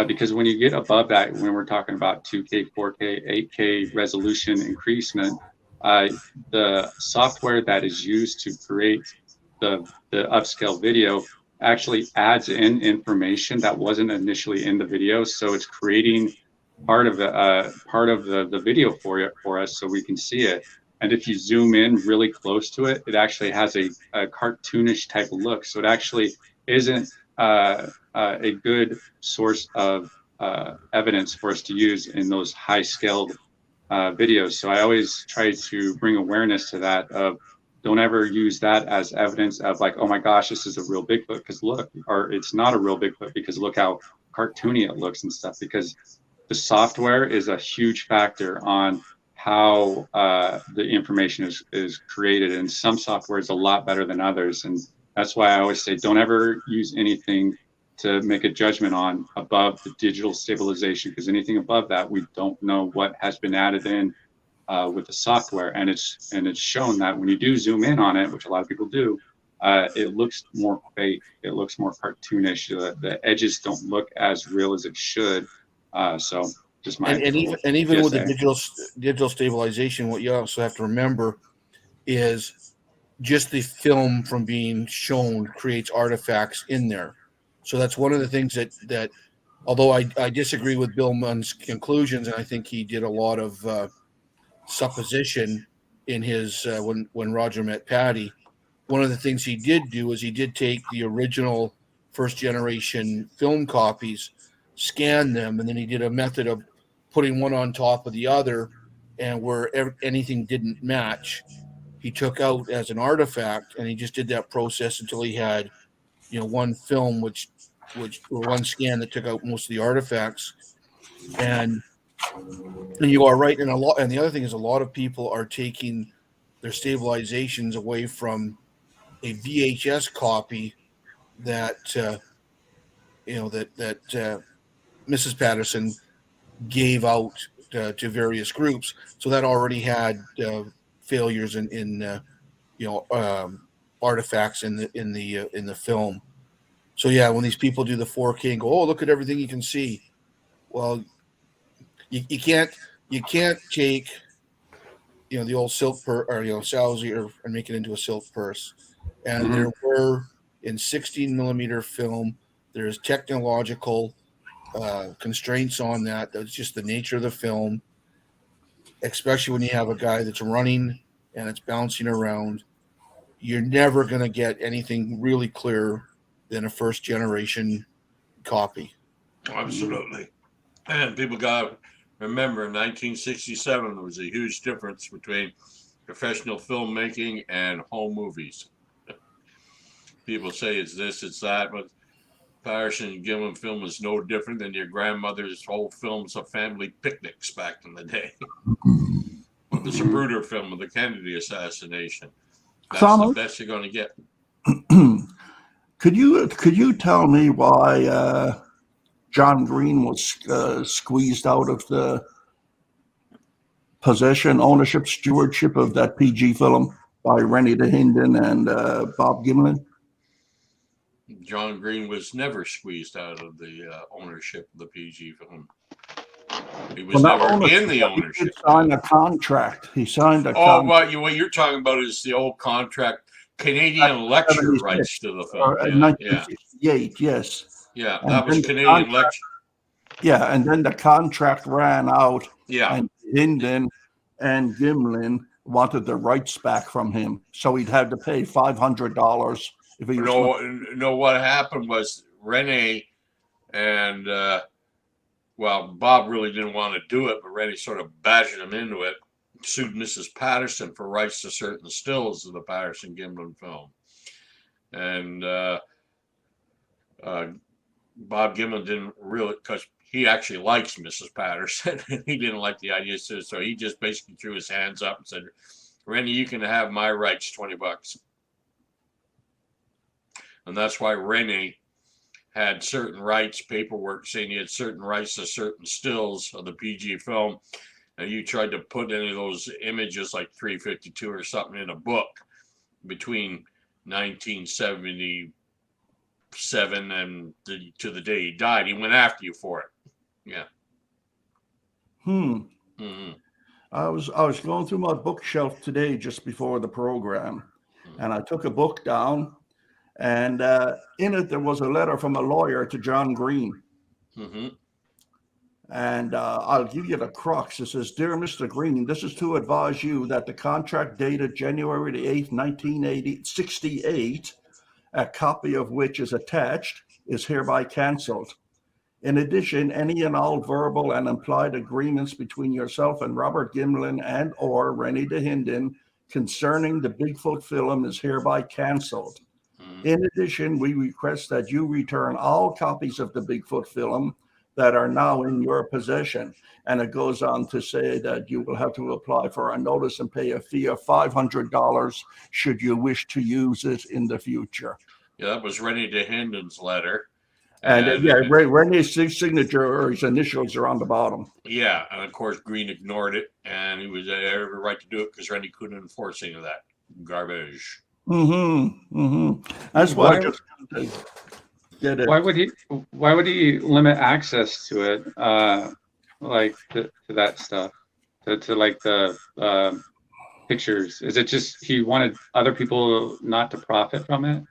because when you get above that, when we're talking about 2K, 4K, 8K resolution increasement, the software that is used to create the upscale video actually adds in information that wasn't initially in the video, so it's creating part of the video for us, so we can see it. And if you zoom in really close to it, it actually has a cartoonish type of look. So it actually isn't a good source of evidence for us to use in those high-scaled videos. So I always try to bring awareness to that, of don't ever use that as evidence of like, oh my gosh, this is a real Bigfoot, because look, or it's not a real Bigfoot because look how cartoony it looks and stuff, because the software is a huge factor on how the information is created, and some software is a lot better than others. And that's why I always say don't ever use anything to make a judgment on above the digital stabilization, because anything above that, we don't know what has been added in with the software. And it's shown that when you do zoom in on it, which a lot of people do, it looks more fake, it looks more cartoonish, the edges don't look as real as it should. So just my even with the digital stabilization, what you also have to remember is just the film from being shown creates artifacts in there. So that's one of the things that although I disagree with Bill Munn's conclusions, and I think he did a lot of supposition in his when Roger met Patty, one of the things he did do is he did take the original first generation film copies, scan them, and then he did a method of putting one on top of the other, and where anything didn't match, he took out as an artifact, and he just did that process until he had one film which or one scan that took out most of the artifacts. And you are right, and the other thing is a lot of people are taking their stabilizations away from a VHS copy that Mrs. Patterson gave out to various groups. So that already had failures in artifacts in the film. So yeah, when these people do the 4K and go, oh, look at everything you can see. Well, you can't take the old silk purse or Sowsey and make it into a silk purse. And there were in 16 millimeter film, there's technological constraints on that. That's just the nature of the film, especially when you have a guy that's running and it's bouncing around. You're never going to get anything really clear than a first generation copy. Absolutely. And people got to remember, in 1967, there was a huge difference between professional filmmaking and home movies. People say it's this, it's that, but Patterson and Gilman film was no different than your grandmother's whole films of family picnics back in the day. The Zapruder film of the Kennedy assassination. That's the best you're going to get. Could you tell me why John Green was squeezed out of the possession, ownership, stewardship of that PG film by Rennie DeHinden and Bob Gimlin? John Green was never squeezed out of the ownership of the PG film. He was never in the ownership. He signed a contract. He signed a Oh, contract. what you're talking about is the old contract, Canadian lecture rights to the film. In 1968, yes. Yeah, And that was then the Canadian lecture. Yeah, and then the contract ran out. Yeah. And Hinden and Gimlin wanted the rights back from him, so he'd had to pay $500 if he was. No, what happened was Rennie and Bob really didn't want to do it, but Rennie sort of badgered him into it. Sued Mrs. Patterson for rights to certain stills of the Patterson Gimlin film, and Bob Gimlin didn't really, because he actually likes Mrs. Patterson, and he didn't like the idea, so he just basically threw his hands up and said, "Rennie, you can have my rights, $20." And that's why Rennie had certain rights, paperwork saying he had certain rights to certain stills of the PG film. And you tried to put any of those images, like 352 or something, in a book between 1977 and to the day he died, he went after you for it. Yeah. Mm-hmm. I was going through my bookshelf today just before the program, and I took a book down, and in it there was a letter from a lawyer to John Green. Mm-hmm. And I'll give you the crux. It says, "Dear Mr. Green, this is to advise you that the contract dated January the 8th, 1968, a copy of which is attached, is hereby canceled. In addition, any and all verbal and implied agreements between yourself and Robert Gimlin and or Rennie DeHinden concerning the Bigfoot film is hereby canceled. In addition, we request that you return all copies of the Bigfoot film that are now in your possession." And it goes on to say that you will have to apply for a notice and pay a fee of $500 should you wish to use it in the future. Yeah, that was Rennie DeHinden's letter. And Rennie's signature or his initials are on the bottom. Yeah, and of course Green ignored it, and he was had every right to do it because Rennie couldn't enforce any of that garbage. That's why I just get it. Why would he limit access to it, like to that stuff, to like the pictures? Is it just he wanted other people not to profit from it?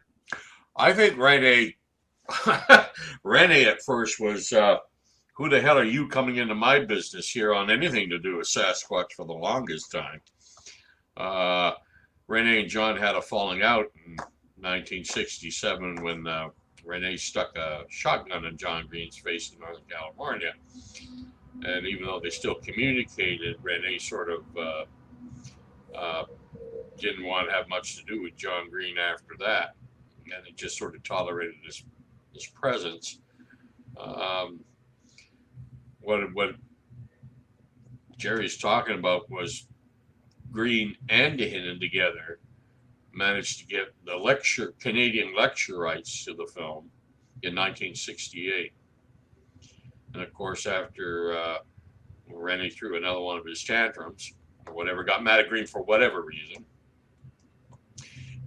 I think Rennie at first was, who the hell are you coming into my business here on anything to do with Sasquatch for the longest time. Rennie and John had a falling out in 1967 when Rennie stuck a shotgun in John Green's face in Northern California. And even though they still communicated, Rennie sort of didn't want to have much to do with John Green after that. And he just sort of tolerated his presence. What Gerry's talking about was Green and DeHinden together managed to get the Canadian lecture rights to the film in 1968. And of course, after Rennie threw another one of his tantrums or whatever, got mad at Green for whatever reason,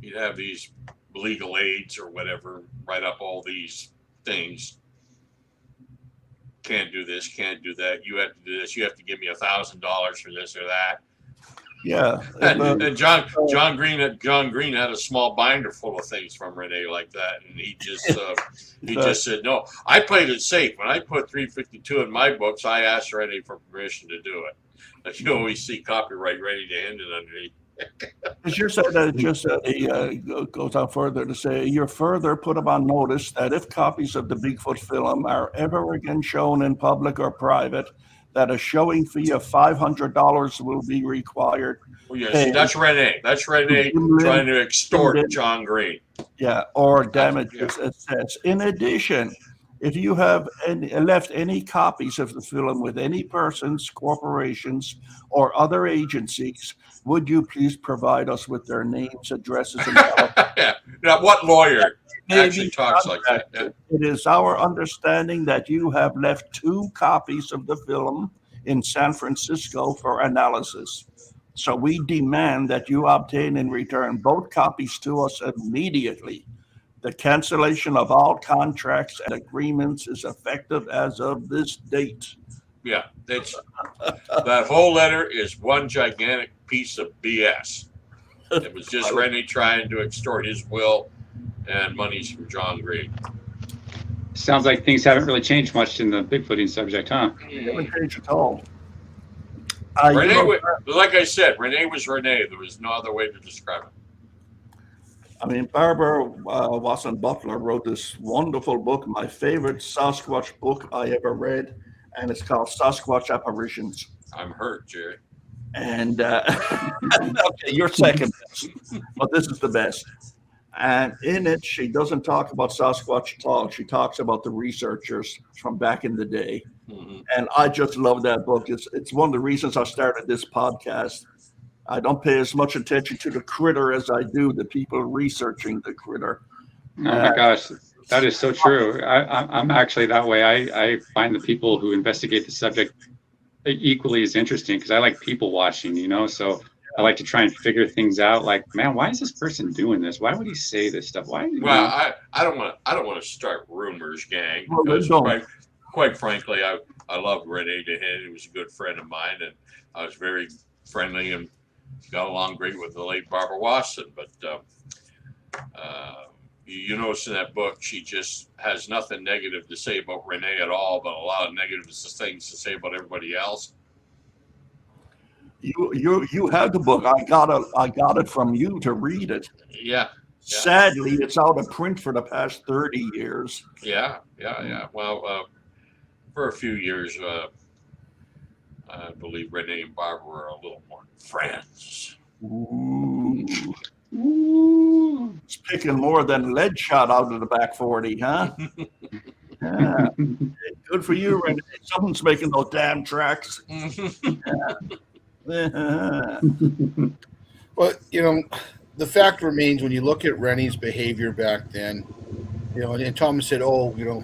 he'd have these legal aids or whatever write up all these things. Can't do this, can't do that. You have to do this. You have to give me $1,000 for this or that. Yeah. And John Green had a small binder full of things from Rennie like that, and he just just said no. I played it safe. When I put 352 in my books, I asked Rennie for permission to do it. Like you always see copyright Rennie DeHinden underneath. As you said, he goes on further to say, "You're further put upon notice that if copies of the Bigfoot film are ever again shown in public or private, that a showing fee of $500 will be required." Well, yes, that's Rennie. That's Rennie trying to extort John Green. Yeah, or damages, it says. In addition, if you have left any copies of the film with any persons, corporations, or other agencies, would you please provide us with their names, addresses, and Now, what lawyer? actually talks like that. Yeah. It is our understanding that you have left 2 copies of the film in San Francisco for analysis. So we demand that you obtain and return both copies to us immediately. The cancellation of all contracts and agreements is effective as of this date. Yeah, that whole letter is one gigantic piece of BS. It was just Rene trying to extort his will and monies from John Reid. Sounds like things haven't really changed much in the Bigfooting subject, huh? They haven't changed at all. Rene, like I said, Rene was Rene. There was no other way to describe it. I mean, Barbara Watson Butler wrote this wonderful book, my favorite Sasquatch book I ever read, and it's called Sasquatch Apparitions. I'm hurt, Gerry. And okay, you're second best, but this is the best. And in it, she doesn't talk about Sasquatch at all. She talks about the researchers from back in the day. Mm-hmm. And I just love that book. It's one of the reasons I started this podcast. I don't pay as much attention to the critter as I do the people researching the critter. Oh my gosh, that is so true. I'm actually that way. I find the people who investigate the subject equally as interesting because I like people watching, you know, so I like to try and figure things out. Like, man, why is this person doing this? Why would he say this stuff? Why? Well, I don't want to start rumors, gang. Because quite frankly, I love Rene DeHaan. He was a good friend of mine, and I was very friendly and got along great with the late Barbara Watson. But you notice in that book, she just has nothing negative to say about Rene at all, but a lot of negative things to say about everybody else. You had the book. I got it from you to read it. Yeah. Sadly, it's out of print for the past 30 years. Yeah. Well, for a few years, I believe Rene and Barbara were a little more friends. Ooh. It's picking more than lead shot out of the back 40, huh? Yeah. Good for you, Rene. Someone's making those damn tracks. Well, you know, the fact remains when you look at Rene's behavior back then, you know, and Thomas said, oh, you know,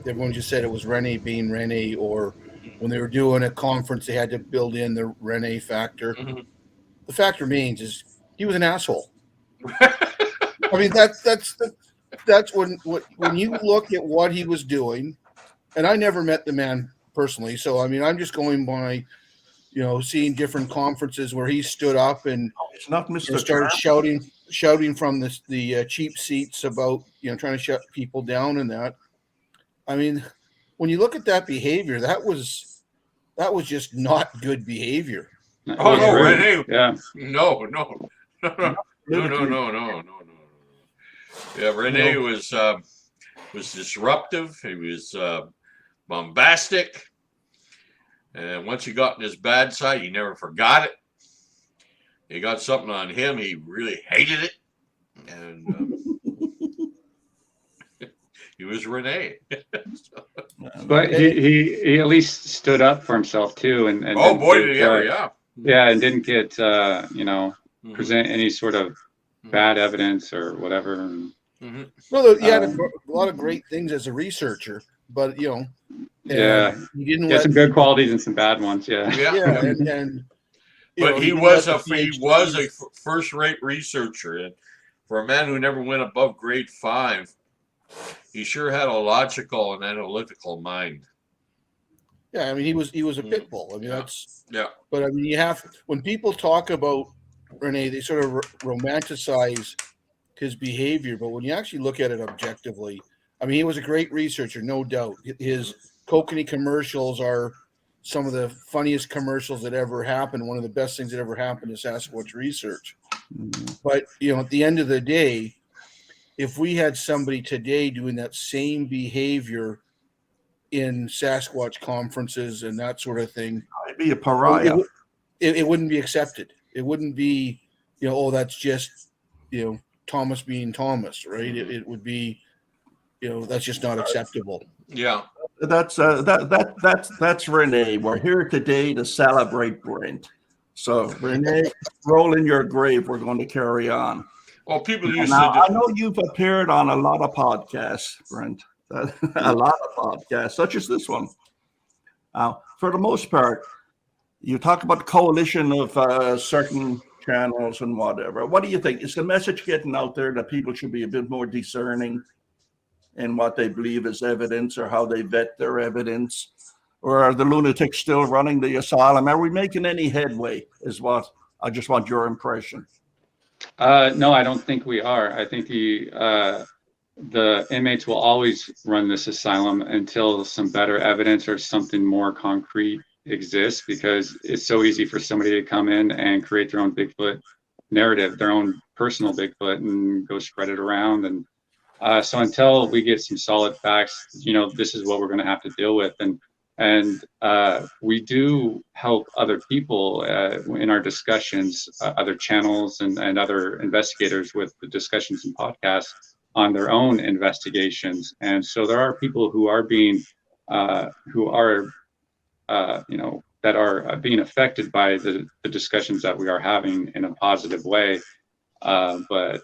everyone just said it was Rene being Rene, or when they were doing a conference, they had to build in the Rene factor. Mm-hmm. The fact remains is he was an asshole. I mean, that's when you look at what he was doing, and I never met the man personally, so I mean, I'm just going by, you know, seeing different conferences where he stood up and it's not Mr. started shouting from the cheap seats about, you know, trying to shut people down and that. I mean, when you look at that behavior, that was just not good behavior. Oh no, Rene! Yeah. No. Yeah, Rene was disruptive. He was bombastic. And once he got in his bad side, he never forgot it. He got something on him, he really hated it. And he was Rene. But he at least stood up for himself too. And oh boy, did he ever, yeah. Yeah, and didn't get, present any sort of bad evidence or whatever. Mm-hmm. Well, he had a lot of great things as a researcher, but, you know, he didn't some good qualities and some bad ones. Yeah. And but he was a first-rate researcher, and for a man who never went above grade 5, he sure had a logical and analytical mind. Yeah, I mean, he was a pit bull. I mean, that's yeah. But I mean, when people talk about Rene, they sort of romanticize his behavior, but when you actually look at it objectively, I mean, he was a great researcher, no doubt. His Kokanee commercials are some of the funniest commercials that ever happened. One of the best things that ever happened in Sasquatch research. Mm-hmm. But, you know, at the end of the day, if we had somebody today doing that same behavior in Sasquatch conferences and that sort of thing, I'd be a pariah. It wouldn't be accepted. It wouldn't be, you know, oh, that's just, you know, Thomas being Thomas, right? It would be, you know, that's just not acceptable. Yeah. That's Rene. We're here today to celebrate Brent. So Rene, roll in your grave. We're going to carry on. Well, people used Now, to I know you've appeared on a lot of podcasts, Brent, a lot of podcasts, such as this one. For the most part, you talk about the coalition of certain channels and whatever. What do you think? Is the message getting out there that people should be a bit more discerning in what they believe is evidence or how they vet their evidence? Or are the lunatics still running the asylum? Are we making any headway, is what I just want your impression. No, I don't think we are. I think the inmates will always run this asylum until some better evidence or something more concrete exists, because it's so easy for somebody to come in and create their own Bigfoot narrative, their own personal Bigfoot, and go spread it around. And so until we get some solid facts, this is what we're going to have to deal with. And we do help other people in our discussions, other channels and other investigators with the discussions and podcasts on their own investigations. And so there are people who are being, that are being affected by the discussions that we are having in a positive way. But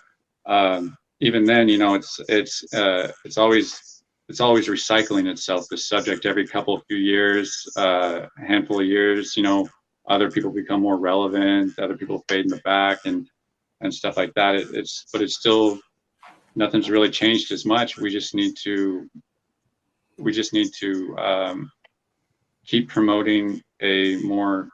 even then, it's always recycling itself, the subject. Every few years, a handful of years, other people become more relevant, other people fade in the back and stuff like that. But it's still, nothing's really changed as much. We just need to keep promoting a more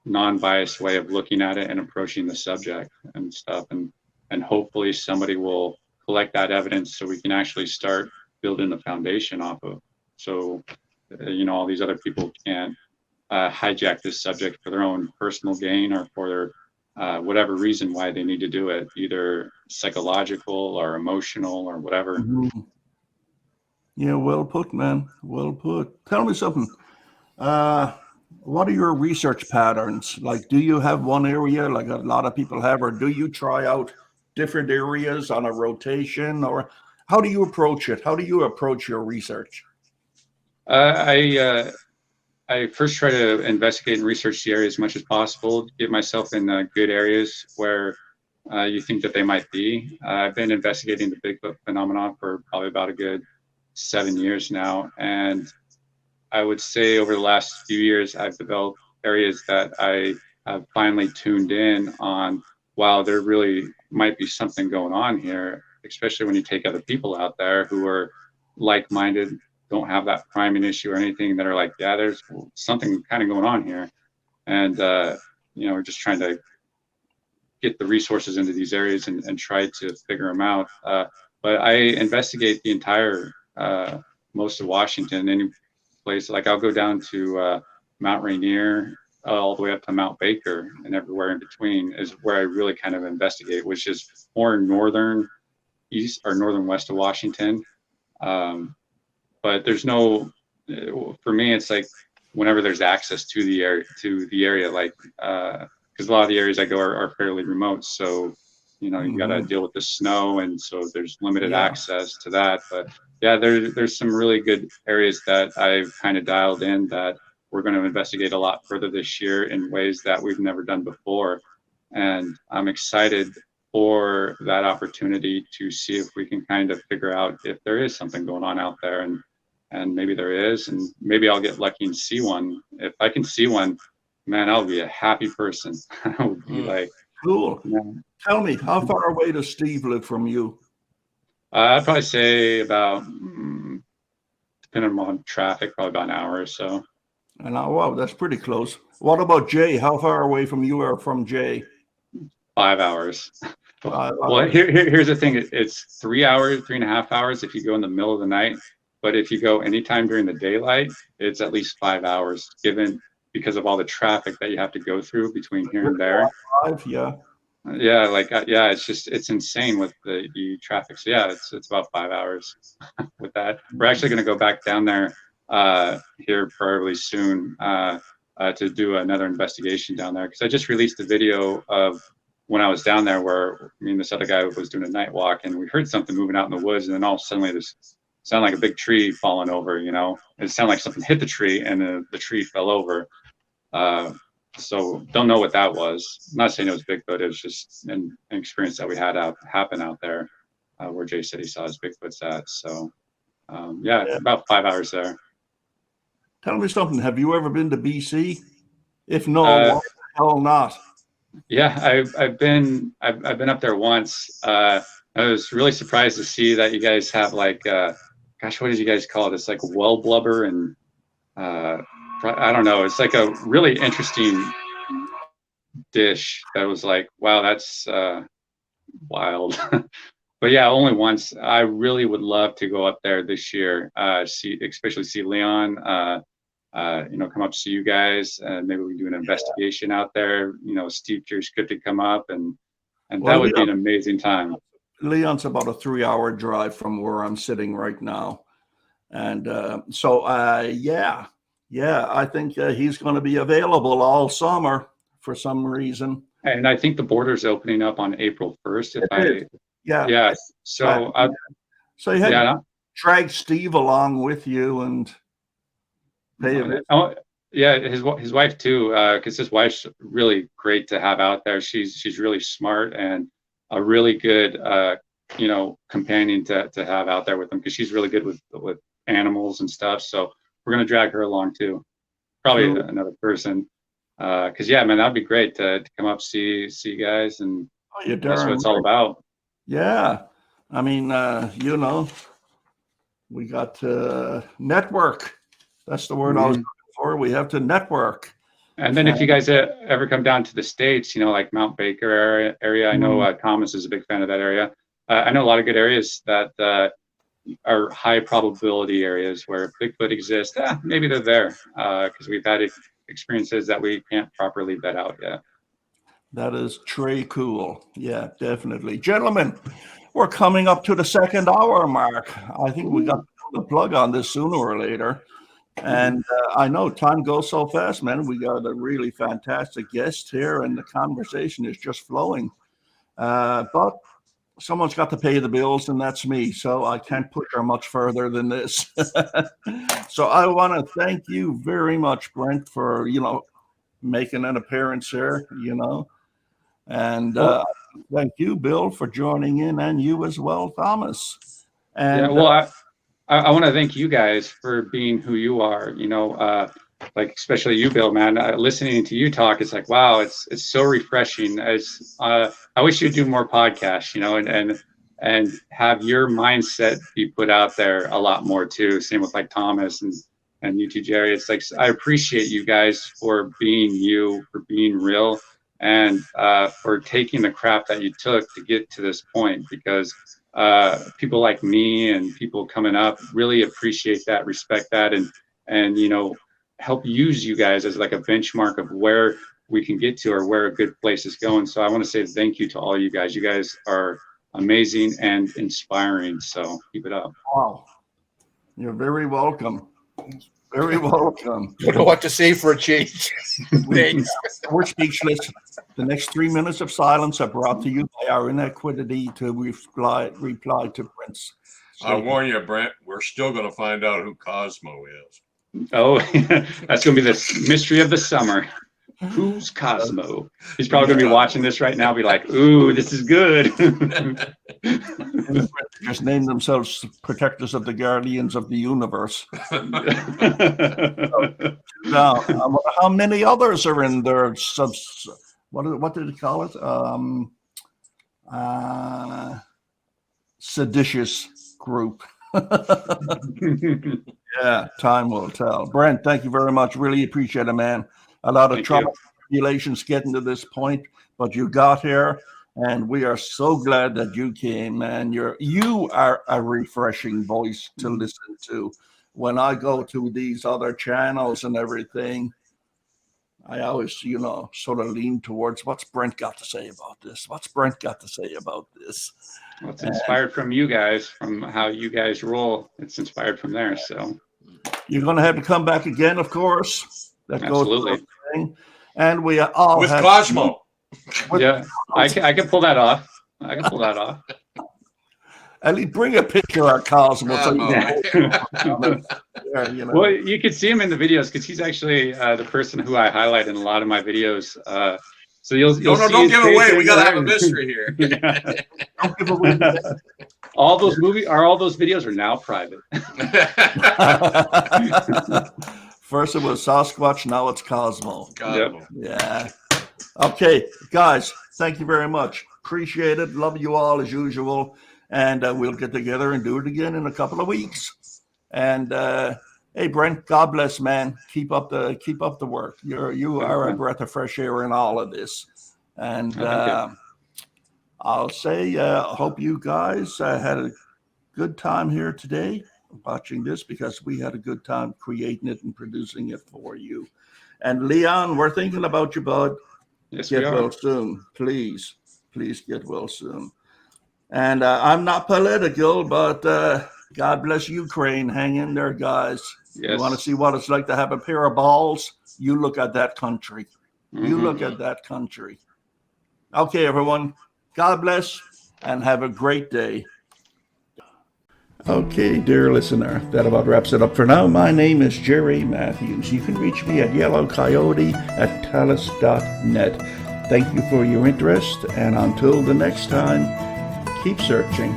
non-biased way of looking at it and approaching the subject and stuff. And hopefully somebody will collect that evidence so we can actually start building the foundation off of. So, all these other people can't hijack this subject for their own personal gain or for their whatever reason why they need to do it, either psychological or emotional or whatever. Mm-hmm. Yeah, well put, man. Well put. Tell me something. What are your research patterns? Like, do you have one area like a lot of people have, or do you try out different areas on a rotation, or how do you approach it? How do you approach your research? I first try to investigate and research the area as much as possible, get myself in good areas where you think that they might be. I've been investigating the Bigfoot phenomenon for probably about a good 7 years now. And I would say over the last few years, I've developed areas that I have finally tuned in on. Wow, there really might be something going on here, especially when you take other people out there who are like-minded, don't have that priming issue or anything, that are like, yeah, there's something kind of going on here. And, we're just trying to get the resources into these areas and try to figure them out. But I investigate the entire, most of Washington, any place. Like I'll go down to Mount Rainier, all the way up to Mount Baker, and everywhere in between is where I really kind of investigate, which is more northern east or northern west of Washington. But there's no, for me, it's like whenever there's access to the area, like, because a lot of the areas I go are fairly remote. So, you got to deal with the snow. And so there's limited access to that. But yeah, there's some really good areas that I've kind of dialed in that we're going to investigate a lot further this year in ways that we've never done before. And I'm excited for that opportunity to see if we can kind of figure out if there is something going on out there. And maybe there is, and maybe I'll get lucky and see one. If I can see one, man, I'll be a happy person. I would be like, cool. Man. Tell me, how far away does Steve live from you? I'd probably say about, depending on traffic, probably about an hour or so. And wow, that's pretty close. What about Jay? How far away from you are from Jay? 5 hours. Well, here's the thing. It's 3 hours, 3.5 hours if you go in the middle of the night. But if you go anytime during the daylight, it's at least 5 hours, because of all the traffic that you have to go through between here and there. It's insane with the traffic. So yeah, it's about 5 hours with that. We're actually going to go back down there here probably soon to do another investigation down there, because I just released a video of when I was down there where me and this other guy was doing a night walk, and we heard something moving out in the woods, and then all suddenly this sounded like a big tree falling over. It sounded like something hit the tree, and the tree fell over. So don't know what that was. I'm not saying it was Bigfoot. It was just an experience that we had happen out there where Jay said he saw his Bigfoots at. So yeah, about 5 hours there. Tell me something. Have you ever been to BC? If no, why the hell not? Yeah, I've been up there once. I was really surprised to see that you guys have like, gosh, what did you guys call it? It's like well blubber and I don't know. It's like a really interesting dish that was like, wow, that's wild. But yeah, only once. I really would love to go up there this year, especially see Leon, come up to see you guys, and maybe we do an investigation out there. Steve Pierce could come up, and that would be an amazing time. Leon's about a 3-hour drive from where I'm sitting right now. And yeah, I think he's going to be available all summer for some reason. And I think the border's opening up on April 1st. Yeah. So you had to drag Steve along with you and pay him. Yeah, his wife too, because his wife's really great to have out there. She's really smart and a really good companion to have out there with him, because she's really good with animals and stuff. So we're gonna drag her along too, probably another person, because yeah, man, that'd be great to come up, see you guys, and that's what it's all about. Yeah, I mean, we got to network. That's the word I was looking for. We have to network. And then if you guys ever come down to the States, like Mount Baker area, I know Thomas is a big fan of that area. I know a lot of good areas that are high probability areas where Bigfoot exists. Maybe they're there, because we've had experiences that we can't properly vet out yet. That is très cool. Yeah, definitely. Gentlemen, we're coming up to the 2nd hour mark. I think we got to put the plug on this sooner or later. And I know time goes so fast, man. We got a really fantastic guest here, and the conversation is just flowing. But someone's got to pay the bills, and that's me. So I can't push her much further than this. So I want to thank you very much, Brent, for, making an appearance here, And thank you, Bill, for joining in, and you as well, Thomas. And I want to thank you guys for being who you are. Especially you, Bill, man. Listening to you talk, it's like, wow, it's so refreshing. I wish you'd do more podcasts, and have your mindset be put out there a lot more too. Same with like Thomas and you too, Gerry. It's like, I appreciate you guys for being you, for being real, and for taking the crap that you took to get to this point, because people like me and people coming up really appreciate that, respect that, and help use you guys as like a benchmark of where we can get to, or where a good place is going. So I want to say thank you to all you guys. You guys are amazing and inspiring. So keep it up. Wow. You're very welcome. Very welcome. Don't know what to say for a change. We're speechless. The next 3 minutes of silence are brought to you by our inequity to reply to Brent's. I warn you, Brent, we're still going to find out who Cosmo is. Oh, that's going to be the mystery of the summer. Who's Cosmo? He's probably going to be watching this right now, be like, ooh, this is good. Just named themselves protectors of the guardians of the universe. Now, how many others are in their what did they call it? Seditious group. Yeah, time will tell. Brent, thank you very much. Really appreciate it, man. A lot of trouble, tribulations getting to this point, but you got here, and we are so glad that you came, man. You are a refreshing voice to listen to. When I go to these other channels and everything, I always, sort of lean towards what's Brent got to say about this? What's Brent got to say about this? Well, it's inspired from you guys, from how you guys roll. It's inspired from there. So you're going to have to come back again, of course. That absolutely. Goes thing. And we all with Cosmo. Yeah, I can pull that off. I can pull that off. At least bring a picture of Cosmo. there, you know. Well, you could see him in the videos because he's actually the person who I highlight in a lot of my videos. So you'll see don't give face away. in We got to there. have a mystery here. Don't give away. All those videos are now private. First it was Sasquatch, now it's Cosmo. Yep. Yeah. Okay, guys, thank you very much. Appreciate it. Love you all as usual. And we'll get together and do it again in a couple of weeks. And hey, Brent, God bless, man. Keep up the work. You are a breath of fresh air in all of this. And I'll say, I hope you guys had a good time here today watching this, because we had a good time creating it and producing it for you. And Leon, we're thinking about you, bud. Yes, Get we are. well soon, please. Please get well soon. And I'm not political, but God bless Ukraine. Hang in there, guys. Yes. You want to see what it's like to have a pair of balls? You look at that country. You look at that country. Okay, everyone. God bless and have a great day. Okay, dear listener, that about wraps it up for now. My name is Gerry Matthews. You can reach me at yellowcoyote@talus.net. Thank you for your interest, and until the next time, keep searching.